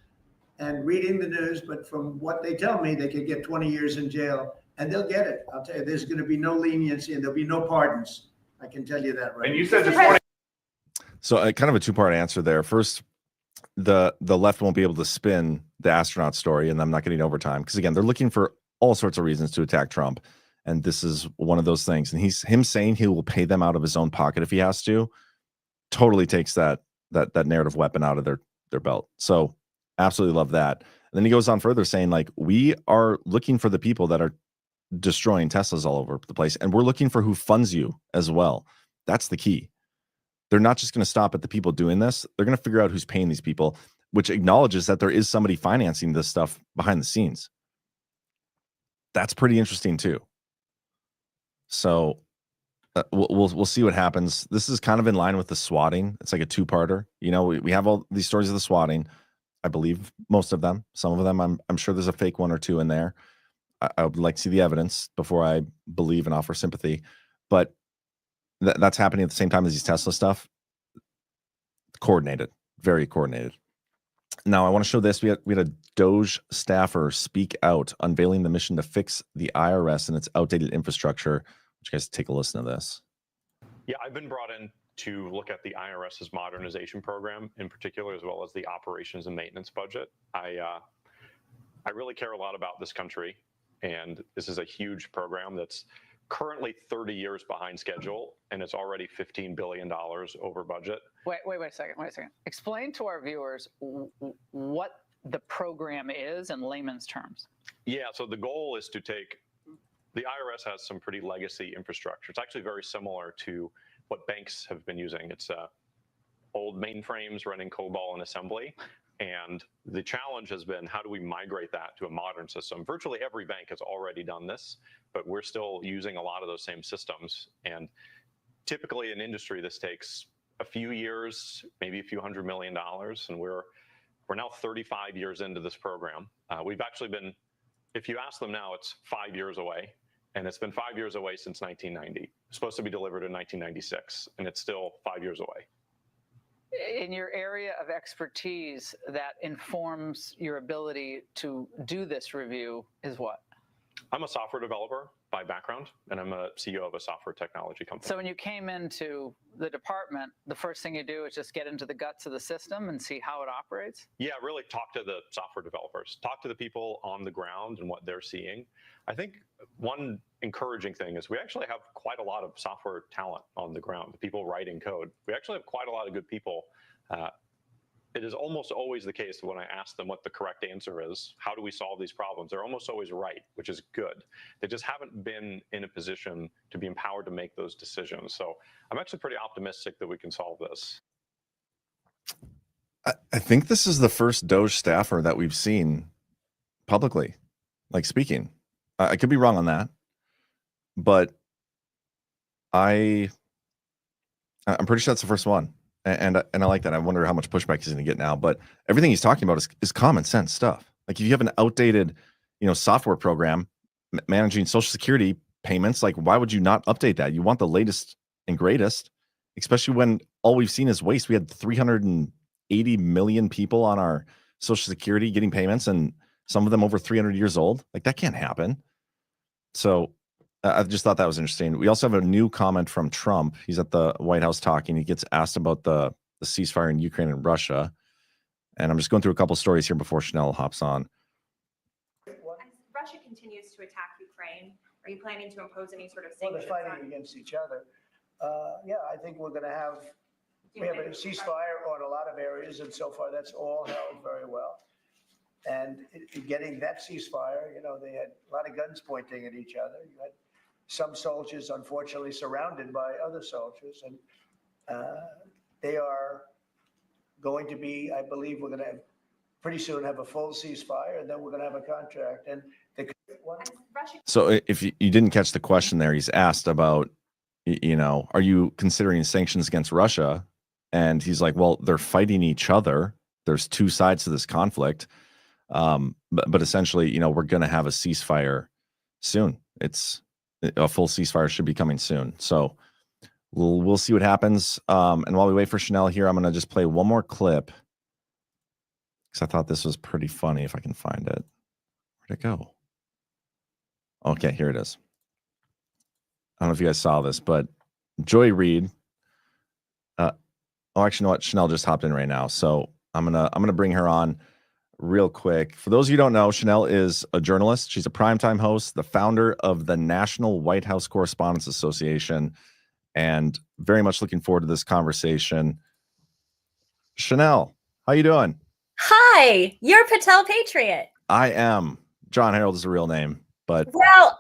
and reading the news, but from what they tell me, they could get 20 years in jail, and they'll get it. I'll tell you, there's going to be no leniency, and there'll be no pardons. I can tell you that right. And you said this morning. So kind of a 2-part answer there. First, the left won't be able to spin the astronaut story and them not getting overtime, because again, they're looking for all sorts of reasons to attack Trump, and this is one of those things. And him saying he will pay them out of his own pocket if he has to, totally takes that narrative weapon out of their belt. So absolutely love that. And then he goes on further saying, like, we are looking for the people that are destroying Teslas all over the place, and we're looking for who funds you as well. That's the key. They're not just going to stop at the people doing this. They're going to figure out who's paying these people, which acknowledges that there is somebody financing this stuff behind the scenes. That's pretty interesting too. So we'll see what happens. This is kind of in line with the swatting. It's like a 2-parter. You know, we have all these stories of the swatting. I believe most of them. Some of them, I'm sure there's a fake 1 or 2 in there. I would like to see the evidence before I believe and offer sympathy. But that's happening at the same time as these Tesla stuff. Coordinated, very coordinated. Now I want to show this. We had a Doge staffer speak out, unveiling the mission to fix the IRS and its outdated infrastructure. Would you guys take a listen to this? Yeah, I've been brought in to look at the IRS's modernization program in particular, as well as the operations and maintenance budget. I really care a lot about this country, and this is a huge program that's currently 30 years behind schedule, and it's already $15 billion over budget. Wait a second. Explain to our viewers what the program is in layman's terms. Yeah, so the goal is to take, the IRS has some pretty legacy infrastructure. It's actually very similar to what banks have been using. It's old mainframes running COBOL and assembly. And the challenge has been, how do we migrate that to a modern system? Virtually every bank has already done this, but we're still using a lot of those same systems. And typically in industry, this takes a few years, maybe a few $100 million. And we're now 35 years into this program. We've actually been, if you ask them now, it's 5 years away. And it's been 5 years away since 1990. It's supposed to be delivered in 1996, and it's still 5 years away. In your area of expertise that informs your ability to do this review is what? I'm a software developer by background, and I'm a CEO of a software technology company. So when you came into the department, the first thing you do is just get into the guts of the system and see how it operates? Yeah, really talk to the software developers, talk to the people on the ground and what they're seeing. I think one encouraging thing is we actually have quite a lot of software talent on the ground, people writing code. We actually have quite a lot of good people. It is almost always the case that when I ask them what the correct answer is, how do we solve these problems, they're almost always right, which is good. They just haven't been in a position to be empowered to make those decisions. So I'm actually pretty optimistic that we can solve this. I think this is the first Doge staffer that we've seen publicly, like speaking. I could be wrong on that, but I'm pretty sure that's the first one. And I like that. I wonder how much pushback he's going to get now. But everything he's talking about is common sense stuff. Like if you have an outdated, software program managing Social Security payments, like why would you not update that? You want the latest and greatest, especially when all we've seen is waste. We had 380 million people on our Social Security getting payments, and some of them over 300 years old. Like that can't happen. So I just thought that was interesting. We also have a new comment from Trump. He's at the White House talking. He gets asked about the ceasefire in Ukraine and Russia. And I'm just going through a couple stories here before Chanel hops on. As Russia continues to attack Ukraine, are you planning to impose any sort of Well, they're sanctions? fighting against each other. Yeah, I think we're going to have, we have a ceasefire on a lot of areas, and so far that's all held very well. And getting that ceasefire, they had a lot of guns pointing at each other. You had some soldiers, unfortunately, surrounded by other soldiers, and they are going to be, I believe we're going to pretty soon have a full ceasefire, and then we're going to have a contract. And so if you didn't catch the question there, he's asked about, are you considering sanctions against Russia? And he's like, well, they're fighting each other. There's two sides to this conflict. But essentially, we're going to have a ceasefire soon. A full ceasefire should be coming soon. So we'll see what happens. And while we wait for Chanel here, I'm going to just play one more clip because I thought this was pretty funny. If I can find it, where'd it go? Okay, here it is. I don't know if you guys saw this, but Joy Reid. Actually, you know what? Chanel just hopped in right now, so I'm gonna bring her on real quick. For those of you who don't know, Chanel is a journalist. She's a primetime host, the founder of the National White House Correspondents Association, and very much looking forward to this conversation. Chanel, how you doing? Hi, you're Patel Patriot. I am. John Herold is the real name, but well,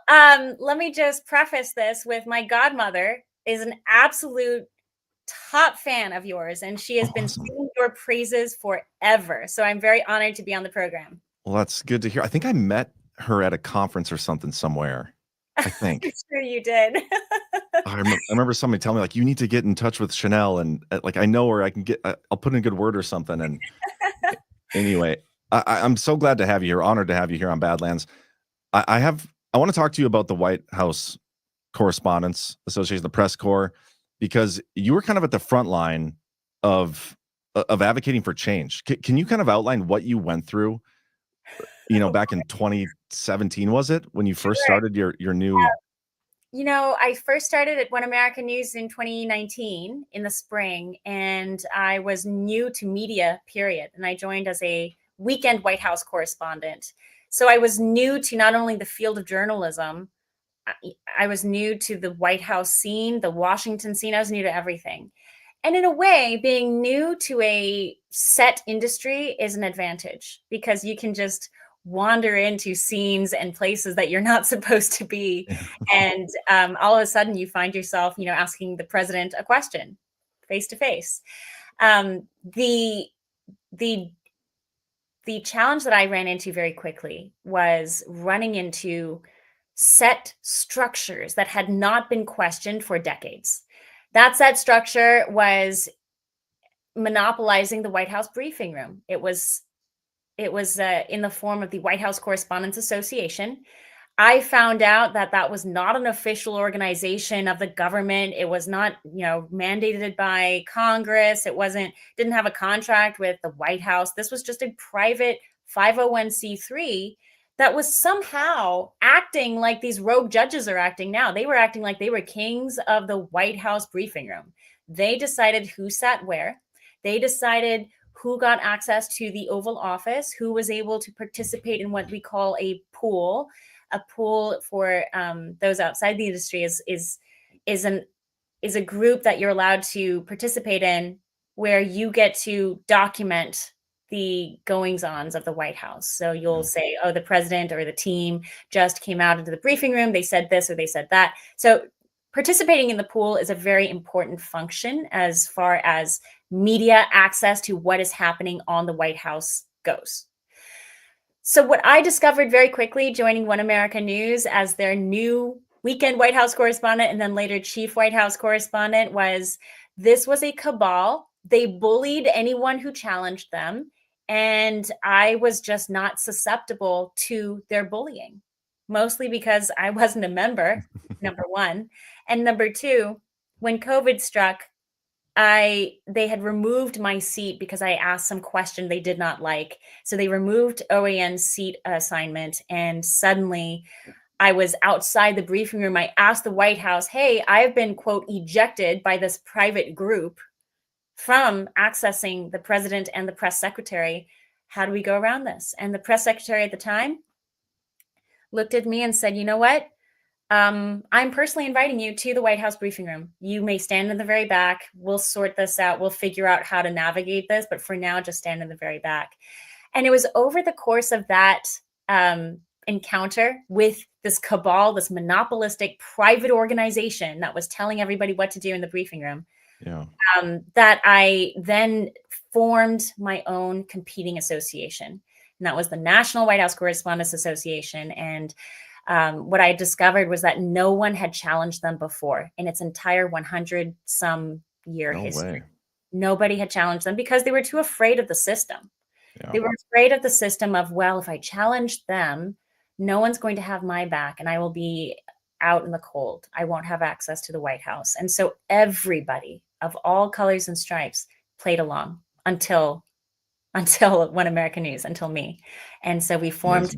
let me just preface this with my godmother is an absolute top fan of yours, and she has been singing your praises forever. So I'm very honored to be on the program. Well, that's good to hear. I think I met her at a conference or something somewhere. I think. I'm sure you did. I remember somebody telling me like, you need to get in touch with Chanel, and like I know where I can get. I'll put in a good word or something. And anyway, I'm so glad to have you here. Honored to have you here on Badlands. I want to talk to you about the White House Correspondents Association, the press corps, because you were kind of at the front line of advocating for change. Can you kind of outline what you went through, back in 2017, was it, when you first started your new? I first started at One American News in 2019 in the spring, and I was new to media, period. And I joined as a weekend White House correspondent. So I was new to not only the field of journalism, I was new to the White House scene, the Washington scene. I was new to everything. And in a way, being new to a set industry is an advantage because you can just wander into scenes and places that you're not supposed to be. And all of a sudden you find yourself, asking the president a question face to face. The challenge that I ran into very quickly was running into set structures that had not been questioned for decades. That set structure was monopolizing the White House briefing room. It was in the form of the White House Correspondents Association. I found out that was not an official organization of the government. It was not, mandated by Congress. It didn't have a contract with the White House. This was just a private 501c3 that was somehow acting like these rogue judges are acting now. They were acting like they were kings of the White House briefing room. They decided who sat where. They decided who got access to the Oval Office, who was able to participate in what we call a pool. A pool, for those outside the industry, is a group that you're allowed to participate in, where you get to document the goings-ons of the White House. So you'll say, oh, the president or the team just came out into the briefing room, they said this or they said that. So participating in the pool is a very important function as far as media access to what is happening on the White House goes. So what I discovered very quickly joining One American News as their new weekend White House correspondent and then later chief White House correspondent was this was a cabal. They bullied anyone who challenged them. And I was just not susceptible to their bullying, mostly because I wasn't a member, number one. And number two, when COVID struck, they had removed my seat because I asked some question they did not like. So they removed OAN's seat assignment, and suddenly I was outside the briefing room. I asked the White House, hey, I've been, quote, ejected by this private group from accessing the president and the press secretary. How do we go around this? And the press secretary at the time looked at me and said, you know what? I'm personally inviting you to the White House briefing room. You may stand in the very back. We'll sort this out. We'll figure out how to navigate this. But for now, just stand in the very back. And it was over the course of that encounter with this cabal, this monopolistic private organization that was telling everybody what to do in the briefing room, that I then formed my own competing association. And that was the National White House Correspondents Association. And what I discovered was that no one had challenged them before in its entire 100-some-year history. Way. Nobody had challenged them because they were too afraid of the system. Yeah. They were afraid of the system of, well, if I challenge them, no one's going to have my back and I will be out in the cold. I won't have access to the White House. And so everybody of all colors and stripes played along until One American News, until me. And so we formed,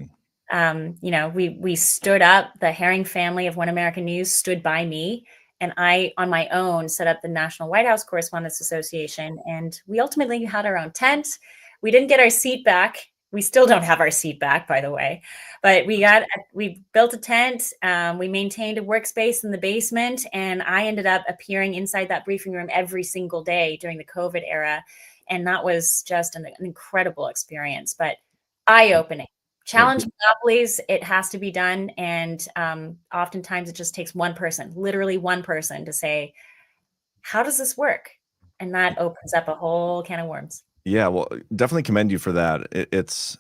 we stood up, the Herring family of One American News stood by me. And I, on my own, set up the National White House Correspondents Association. And we ultimately had our own tent. We didn't get our seat back. We still don't have our seat back, by the way. But we built a tent. We maintained a workspace in the basement. And I ended up appearing inside that briefing room every single day during the COVID era. And that was just an incredible experience, but eye-opening. Challenge monopolies, it has to be done. And oftentimes it just takes one person, literally one person, to say, how does this work? And that opens up a whole can of worms. Yeah, well, definitely commend you for that.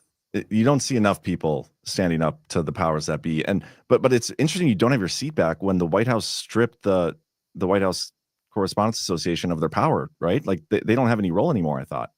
You don't see enough people standing up to the powers that be. But it's interesting you don't have your seat back when the White House stripped the White House Correspondents Association of their power, right? Like they don't have any role anymore, I thought.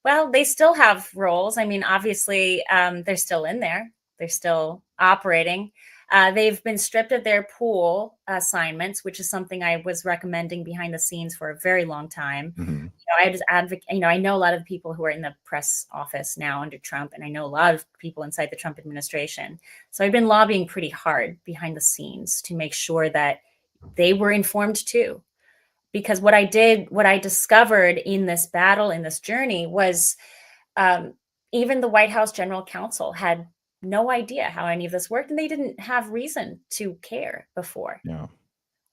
Well, they still have roles. I mean, obviously, they're still in there. They're still operating. They've been stripped of their pool assignments, which is something I was recommending behind the scenes for a very long time. Mm-hmm. I just advocate, I know a lot of people who are in the press office now under Trump, and I know a lot of people inside the Trump administration. So I've been lobbying pretty hard behind the scenes to make sure that they were informed too. Because what I discovered in this battle, in this journey, was even the White House General Counsel had no idea how any of this worked, and they didn't have reason to care before. Yeah.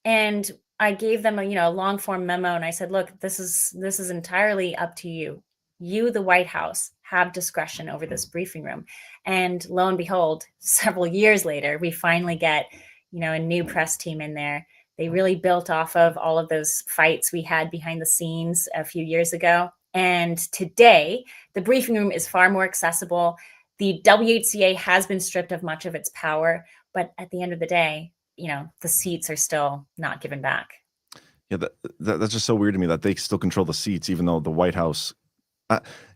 And I gave them a long form memo, and I said, look, this is entirely up to you. You, the White House, have discretion over this briefing room. And lo and behold, several years later, we finally get a new press team in there. They really built off of all of those fights we had behind the scenes a few years ago. And today, the briefing room is far more accessible. The WHCA has been stripped of much of its power, but at the end of the day, the seats are still not given back. Yeah, that's just so weird to me that they still control the seats, even though the White House,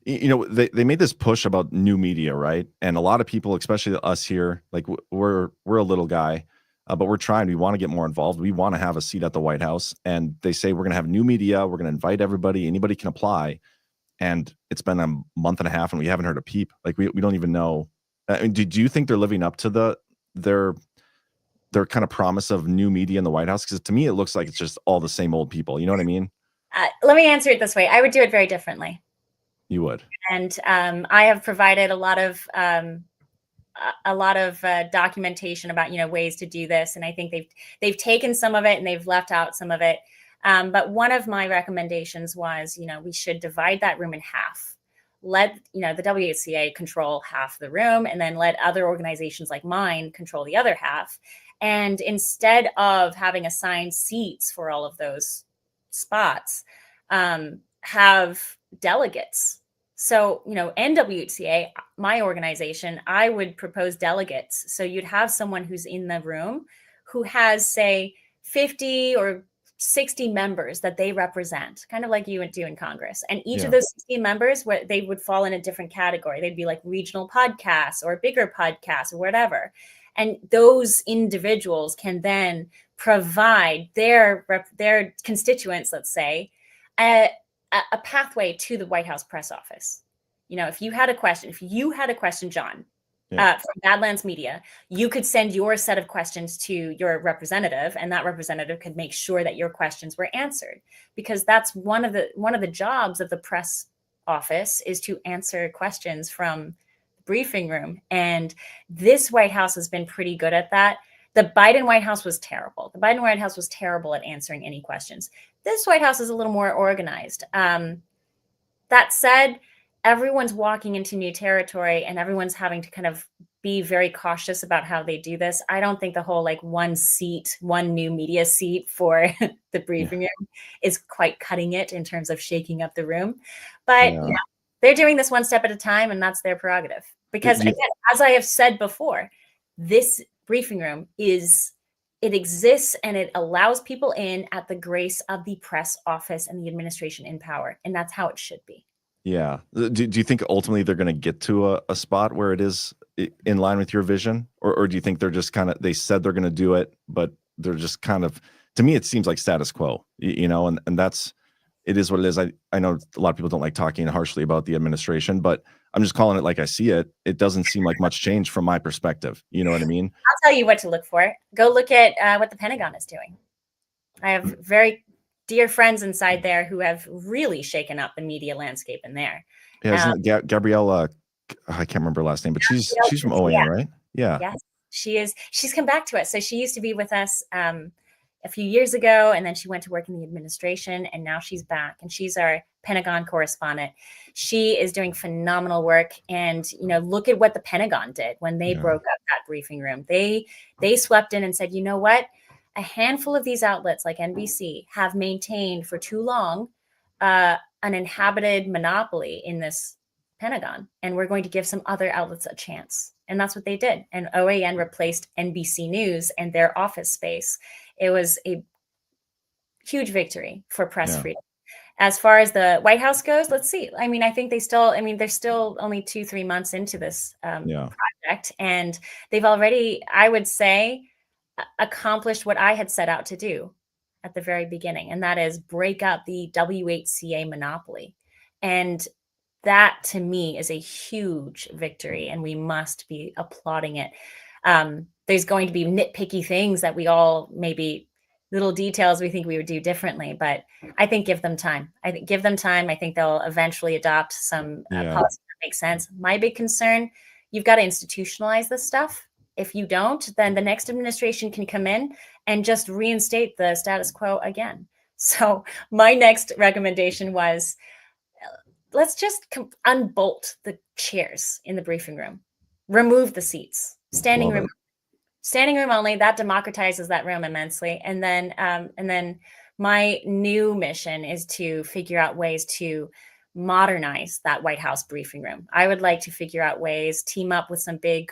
they made this push about new media, right? And a lot of people, especially us here, like we're a little guy, but we're trying. We want to get more involved. We want to have a seat at the White House. And they say we're going to have new media. We're going to invite everybody. Anybody can apply. And it's been a month and a half, and we haven't heard a peep. Like we don't even know. I mean, do you think they're living up to their kind of promise of new media in the White House? Because to me, it looks like it's just all the same old people. You know what I mean? Let me answer it this way. I would do it very differently. You would. And I have provided a lot of documentation about ways to do this, and I think they've taken some of it and they've left out some of it. But one of my recommendations was, we should divide that room in half. Let the WHCA control half the room, and then let other organizations like mine control the other half. And instead of having assigned seats for all of those spots, have delegates. So, NWHCA, my organization, I would propose delegates. So you'd have someone who's in the room who has, say, 50 or 60 members that they represent, kind of like you would do in Congress. And each of those 60 members, they would fall in a different category. They'd be like regional podcasts or bigger podcasts or whatever. And those individuals can then provide their constituents, let's say, a pathway to the White House press office. If you had a question, John, from Badlands Media, you could send your set of questions to your representative, and that representative could make sure that your questions were answered, because that's one of the jobs of the press office, is to answer questions from the briefing room. And this White House has been pretty good at that. The Biden White House was terrible. The Biden White House was terrible at answering any questions. This White House is a little more organized. That said, everyone's walking into new territory, and everyone's having to kind of be very cautious about how they do this. I don't think the whole one new media seat for the briefing room is quite cutting it in terms of shaking up the room. But they're doing this one step at a time, and that's their prerogative. Because again, as I have said before, this briefing room it exists, and it allows people in at the grace of the press office and the administration in power. And that's how it should be. Yeah. Do you think ultimately they're going to get to a spot where it is in line with your vision? Or do you think they're just they said they're going to do it, but they're just to me, it seems like status quo, and it is what it is. I know a lot of people don't like talking harshly about the administration, but I'm just calling it like I see it. It doesn't seem like much change from my perspective. You know what I mean? I'll tell you what to look for. Go look at what the Pentagon is doing. I have very dear friends inside there who have really shaken up the media landscape in there. Yeah, isn't it Gabrielle? I can't remember her last name, but she's from OAN, right? Yeah. Yes, she is. She's come back to us. So she used to be with us a few years ago, and then she went to work in the administration, and now she's back, and she's our Pentagon correspondent. She is doing phenomenal work. And look at what the Pentagon did when they broke up that briefing room. They swept in and said, you know what? A handful of these outlets like NBC have maintained for too long an inhabited monopoly in this Pentagon, and we're going to give some other outlets a chance. And that's what they did. And OAN replaced NBC News and their office space. It was a huge victory for press freedom. As far as the White House goes, let's see. I mean, I think they're still only 2-3 months into this project. project, and they've already, I would say, accomplished what I had set out to do at the very beginning, and that is break up the WHCA monopoly. And that to me is a huge victory, and we must be applauding it. There's going to be nitpicky things that we all, maybe little details we think we would do differently, but I think give them time. I think give them time. I think they'll eventually adopt some policy that makes sense. My big concern, you've got to institutionalize this stuff. If you don't, then the next administration can come in and just reinstate the status quo again. So my next recommendation was, let's just unbolt the chairs in the briefing room, remove the seats, standing room only. That democratizes that room immensely. And then my new mission is to figure out ways to modernize that White House briefing room. I would like to figure out ways, team up with some big,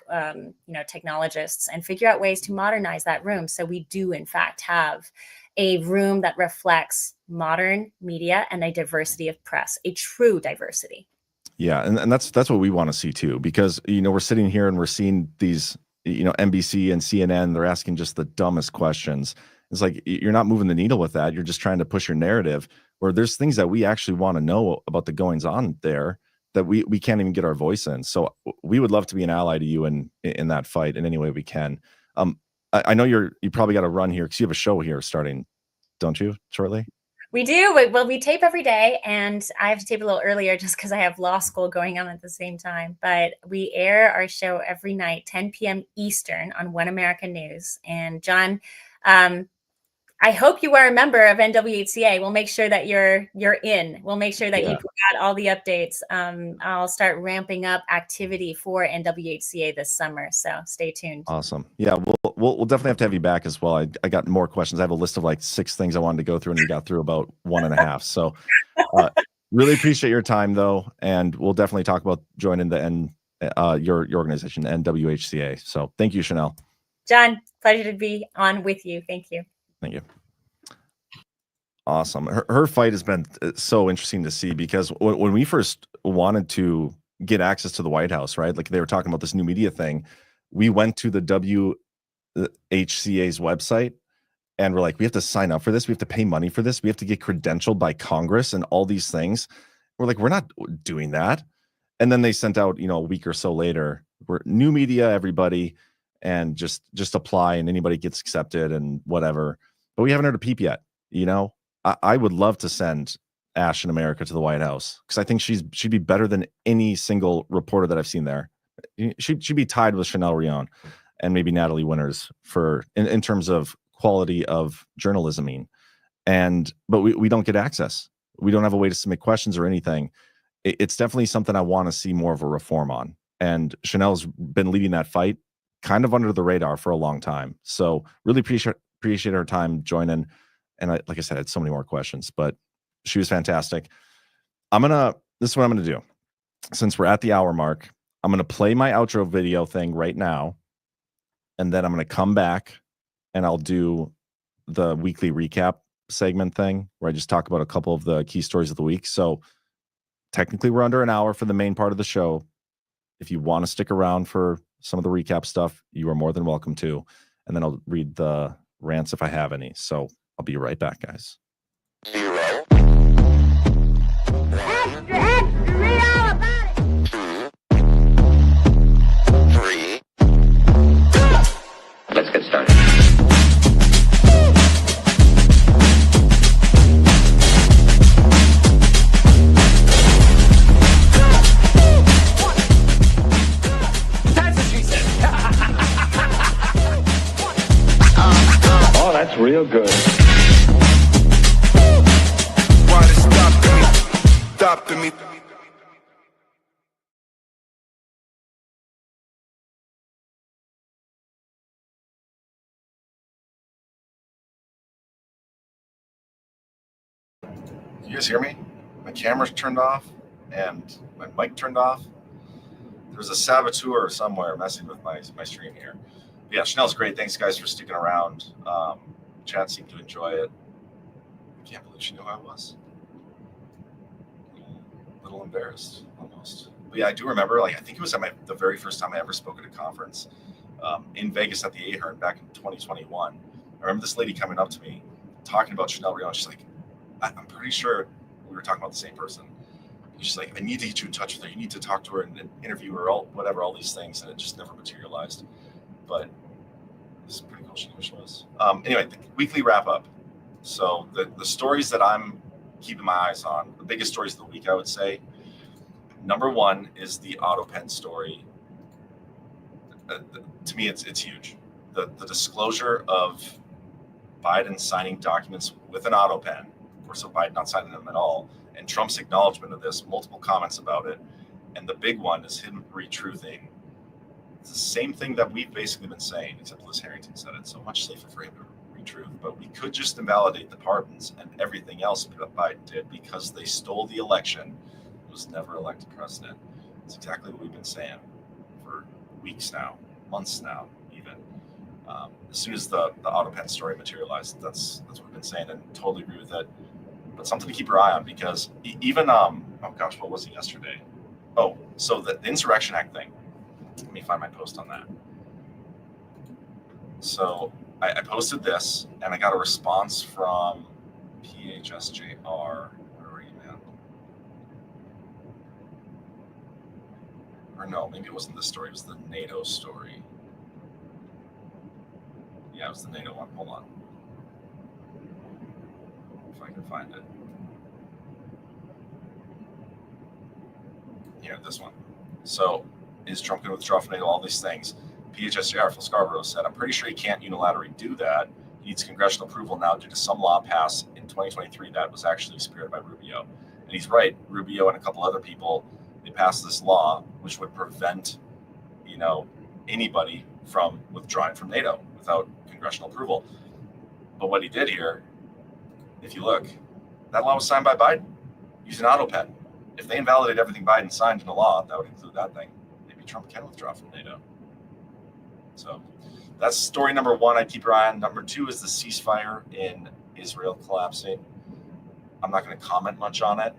technologists, and figure out ways to modernize that room so we do in fact have a room that reflects modern media and a diversity of press, a true diversity. Yeah, and that's what we want to see too, because we're sitting here and we're seeing these NBC and CNN, they're asking just the dumbest questions. It's like you're not moving the needle with that. You're just trying to push your narrative, where there's things that we actually want to know about the goings on there that we can't even get our voice in. So we would love to be an ally to you in that fight in any way we can. I know you probably got to run here because you have a show here starting, don't you, shortly? We do. Well, we tape every day, and I have to tape a little earlier just because I have law school going on at the same time. But we air our show every night, 10 p.m. Eastern on One American News. And John, I hope you are a member of NWHCA. We'll make sure that you're in. We'll make sure that you got all the updates. I'll start ramping up activity for NWHCA this summer, so stay tuned. Awesome. Yeah, we'll definitely have to have you back as well. I got more questions. I have a list of like 6 things I wanted to go through, and you got through about 1.5. So really appreciate your time though, and we'll definitely talk about joining your organization, NWHCA. So thank you, Chanel. John, pleasure to be on with you. Thank you. Thank you. Awesome. Her fight has been so interesting to see, because when we first wanted to get access to the White House, right? Like they were talking about this new media thing. We went to the WHCA's website and we're like, we have to sign up for this. We have to pay money for this. We have to get credentialed by Congress and all these things. We're like, we're not doing that. And then they sent out, a week or so later, we're new media, everybody, and just apply and anybody gets accepted and whatever. But we haven't heard a peep yet. I would love to send Ash in America to the White House, because I think she'd be better than any single reporter that I've seen there. She'd be tied with Chanel Rion and maybe Natalie Winters in terms of quality of journalism. But we don't get access. We don't have a way to submit questions or anything. It's definitely something I want to see more of a reform on. And Chanel's been leading that fight kind of under the radar for a long time. So really appreciate her time joining. And like I said, I had so many more questions, but she was fantastic. This is what I'm going to do. Since we're at the hour mark, I'm going to play my outro video thing right now. And then I'm going to come back and I'll do the weekly recap segment thing where I just talk about a couple of the key stories of the week. So technically we're under an hour for the main part of the show. If you want to stick around for some of the recap stuff, you are more than welcome to. And then I'll read the rants if I have any. So I'll be right back, guys. 0. Extra, read all about it. 2, 3. Let's get started. That's what she said. Oh, that's real good. Stop me. You guys hear me? My camera's turned off and my mic turned off. There's a saboteur somewhere messing with my stream here. But yeah, Chanel's great. Thanks, guys, for sticking around. Chat seemed to enjoy it. I can't believe she knew who I was. A little embarrassed, almost. But yeah, I do remember, like, I think it was at the very first time I ever spoke at a conference in Vegas at the Ahern back in 2021. I remember this lady coming up to me talking about Chanel Rion. She's like, I'm pretty sure we were talking about the same person. She's like, I need to get you in touch with her. You need to talk to her and interview her, all these things. And it just never materialized. But it's pretty cool she knew who she was. Anyway, the weekly wrap up. So the stories that I'm keeping my eyes on, the biggest stories of the week, I would say, number one is the AutoPen story. To me, it's huge. The disclosure of Biden signing documents with an AutoPen, or so Biden not signing them at all, and Trump's acknowledgement of this, multiple comments about it, and the big one is him retruthing. It's the same thing that we've basically been saying, except Liz Harrington said it. So much safer for him to retruth. But we could just invalidate the pardons and everything else that Biden did because they stole the election. He was never elected president. It's exactly what we've been saying for weeks now, months now, even. As soon as the AutoPen story materialized, that's what we've been saying, and totally agree with it. But something to keep your eye on, because even what was it yesterday? Oh, so the Insurrection Act thing. Let me find my post on that. So I posted this, and I got a response from PHSJR. Where were you, man? Or no, maybe it wasn't this story. It was the NATO story. Yeah, it was the NATO one. Hold on. If I can find it. Here, this one. So, is Trump going to withdraw from NATO? All these things. PHSJR, Phil Scarborough said, I'm pretty sure he can't unilaterally do that. He needs congressional approval now due to some law passed in 2023 that was actually spearheaded by Rubio. And he's right. Rubio and a couple other people, they passed this law which would prevent, anybody from withdrawing from NATO without congressional approval. But what he did here, if you look, that law was signed by Biden using AutoPen. If they invalidate everything Biden signed in a law, that would include that thing. Maybe Trump can withdraw from NATO. So that's story number one. I keep your eye on. Number two is the ceasefire in Israel collapsing. I'm not going to comment much on it.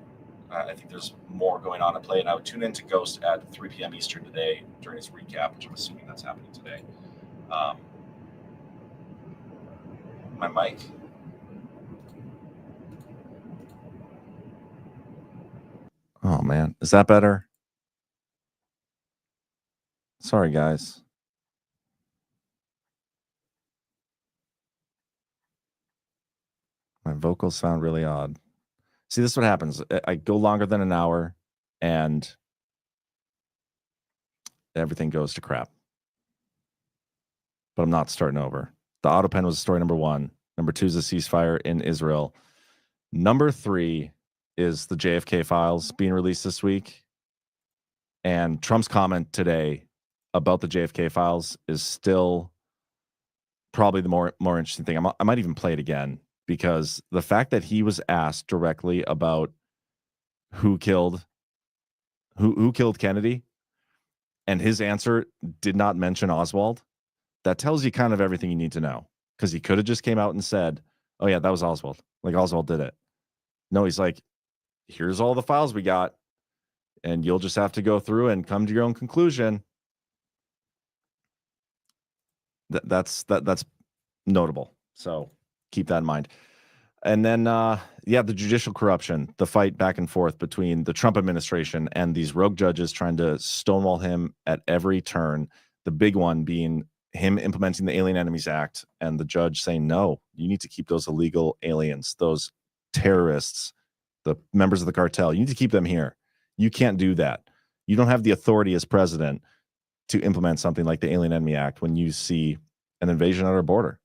I think there's more going on at play, and I would tune into Ghost at 3 p.m. Eastern today during his recap, which I'm assuming that's happening today. My mic. Oh, man. Is that better? Sorry, guys. My vocals sound really odd. See, this is what happens. I go longer than an hour, and everything goes to crap. But I'm not starting over. The AutoPen was story number one. Number two is the ceasefire in Israel. Number three is the JFK files being released this week. And Trump's comment today about the JFK files is still probably the more interesting thing. I might even play it again, because the fact that he was asked directly about who killed Kennedy, and his answer did not mention Oswald, that tells you kind of everything you need to know. Because he could have just came out and said, oh yeah, that was Oswald. Like, Oswald did it. No, he's like, here's all the files we got, and you'll just have to go through and come to your own conclusion. That's notable. So keep that in mind. And then, the judicial corruption, the fight back and forth between the Trump administration and these rogue judges trying to stonewall him at every turn. The big one being him implementing the Alien Enemies Act, and the judge saying, no, you need to keep those illegal aliens, those terrorists, the members of the cartel. You need to keep them here. You can't do that. You don't have the authority as president to implement something like the Alien Enemy Act when you see an invasion at our border.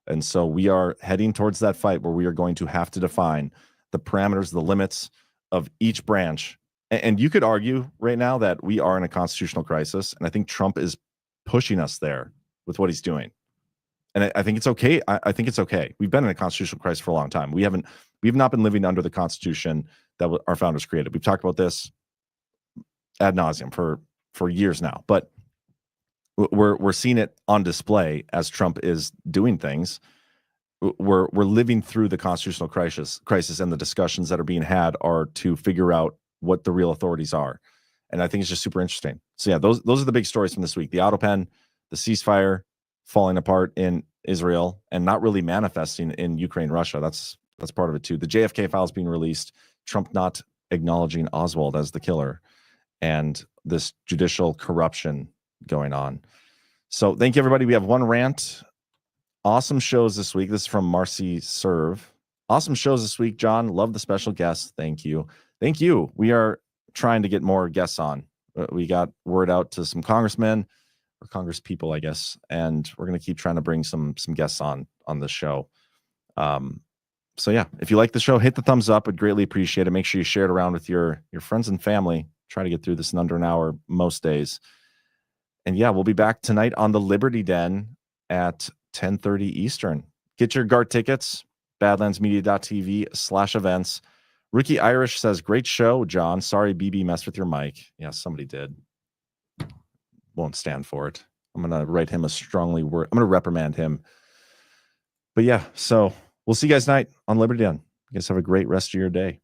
And so we are heading towards that fight where we are going to have to define the parameters, the limits of each branch. And you could argue right now that we are in a constitutional crisis. And I think Trump is pushing us there with what he's doing. And I think it's okay. I think it's okay. We've been in a constitutional crisis for a long time. We have not been living under the Constitution that our founders created. We've talked about this ad nauseum for years now, but we're seeing it on display as Trump is doing things. We're living through the constitutional crisis, and the discussions that are being had are to figure out what the real authorities are. And I think it's just super interesting. So yeah, those are the big stories from this week. The auto pen, the ceasefire falling apart in Israel and not really manifesting in Ukraine, Russia. That's part of it too. The JFK files being released, Trump not acknowledging Oswald as the killer, and this judicial corruption going on. So thank you, everybody. We have one rant. Awesome shows this week. This is from Marcy Serve. Awesome shows this week, John. Love the special guests. Thank you. Thank you. We are trying to get more guests on. We got word out to some congressmen or congress people, I guess, and we're going to keep trying to bring some guests on this show. So yeah, if you like the show, hit the thumbs up. I'd greatly appreciate it. Make sure you share it around with your friends and family. Try to get through this in under an hour most days. And yeah, we'll be back tonight on the Liberty Den at 10:30 Eastern. Get your GART tickets, badlandsmedia.tv/events. Ricky Irish says, great show, John. Sorry, BB messed with your mic. Yeah, somebody did. Won't stand for it. I'm going to write him a strongly word. I'm going to reprimand him. But yeah, so we'll see you guys tonight on Liberty Den. You guys have a great rest of your day.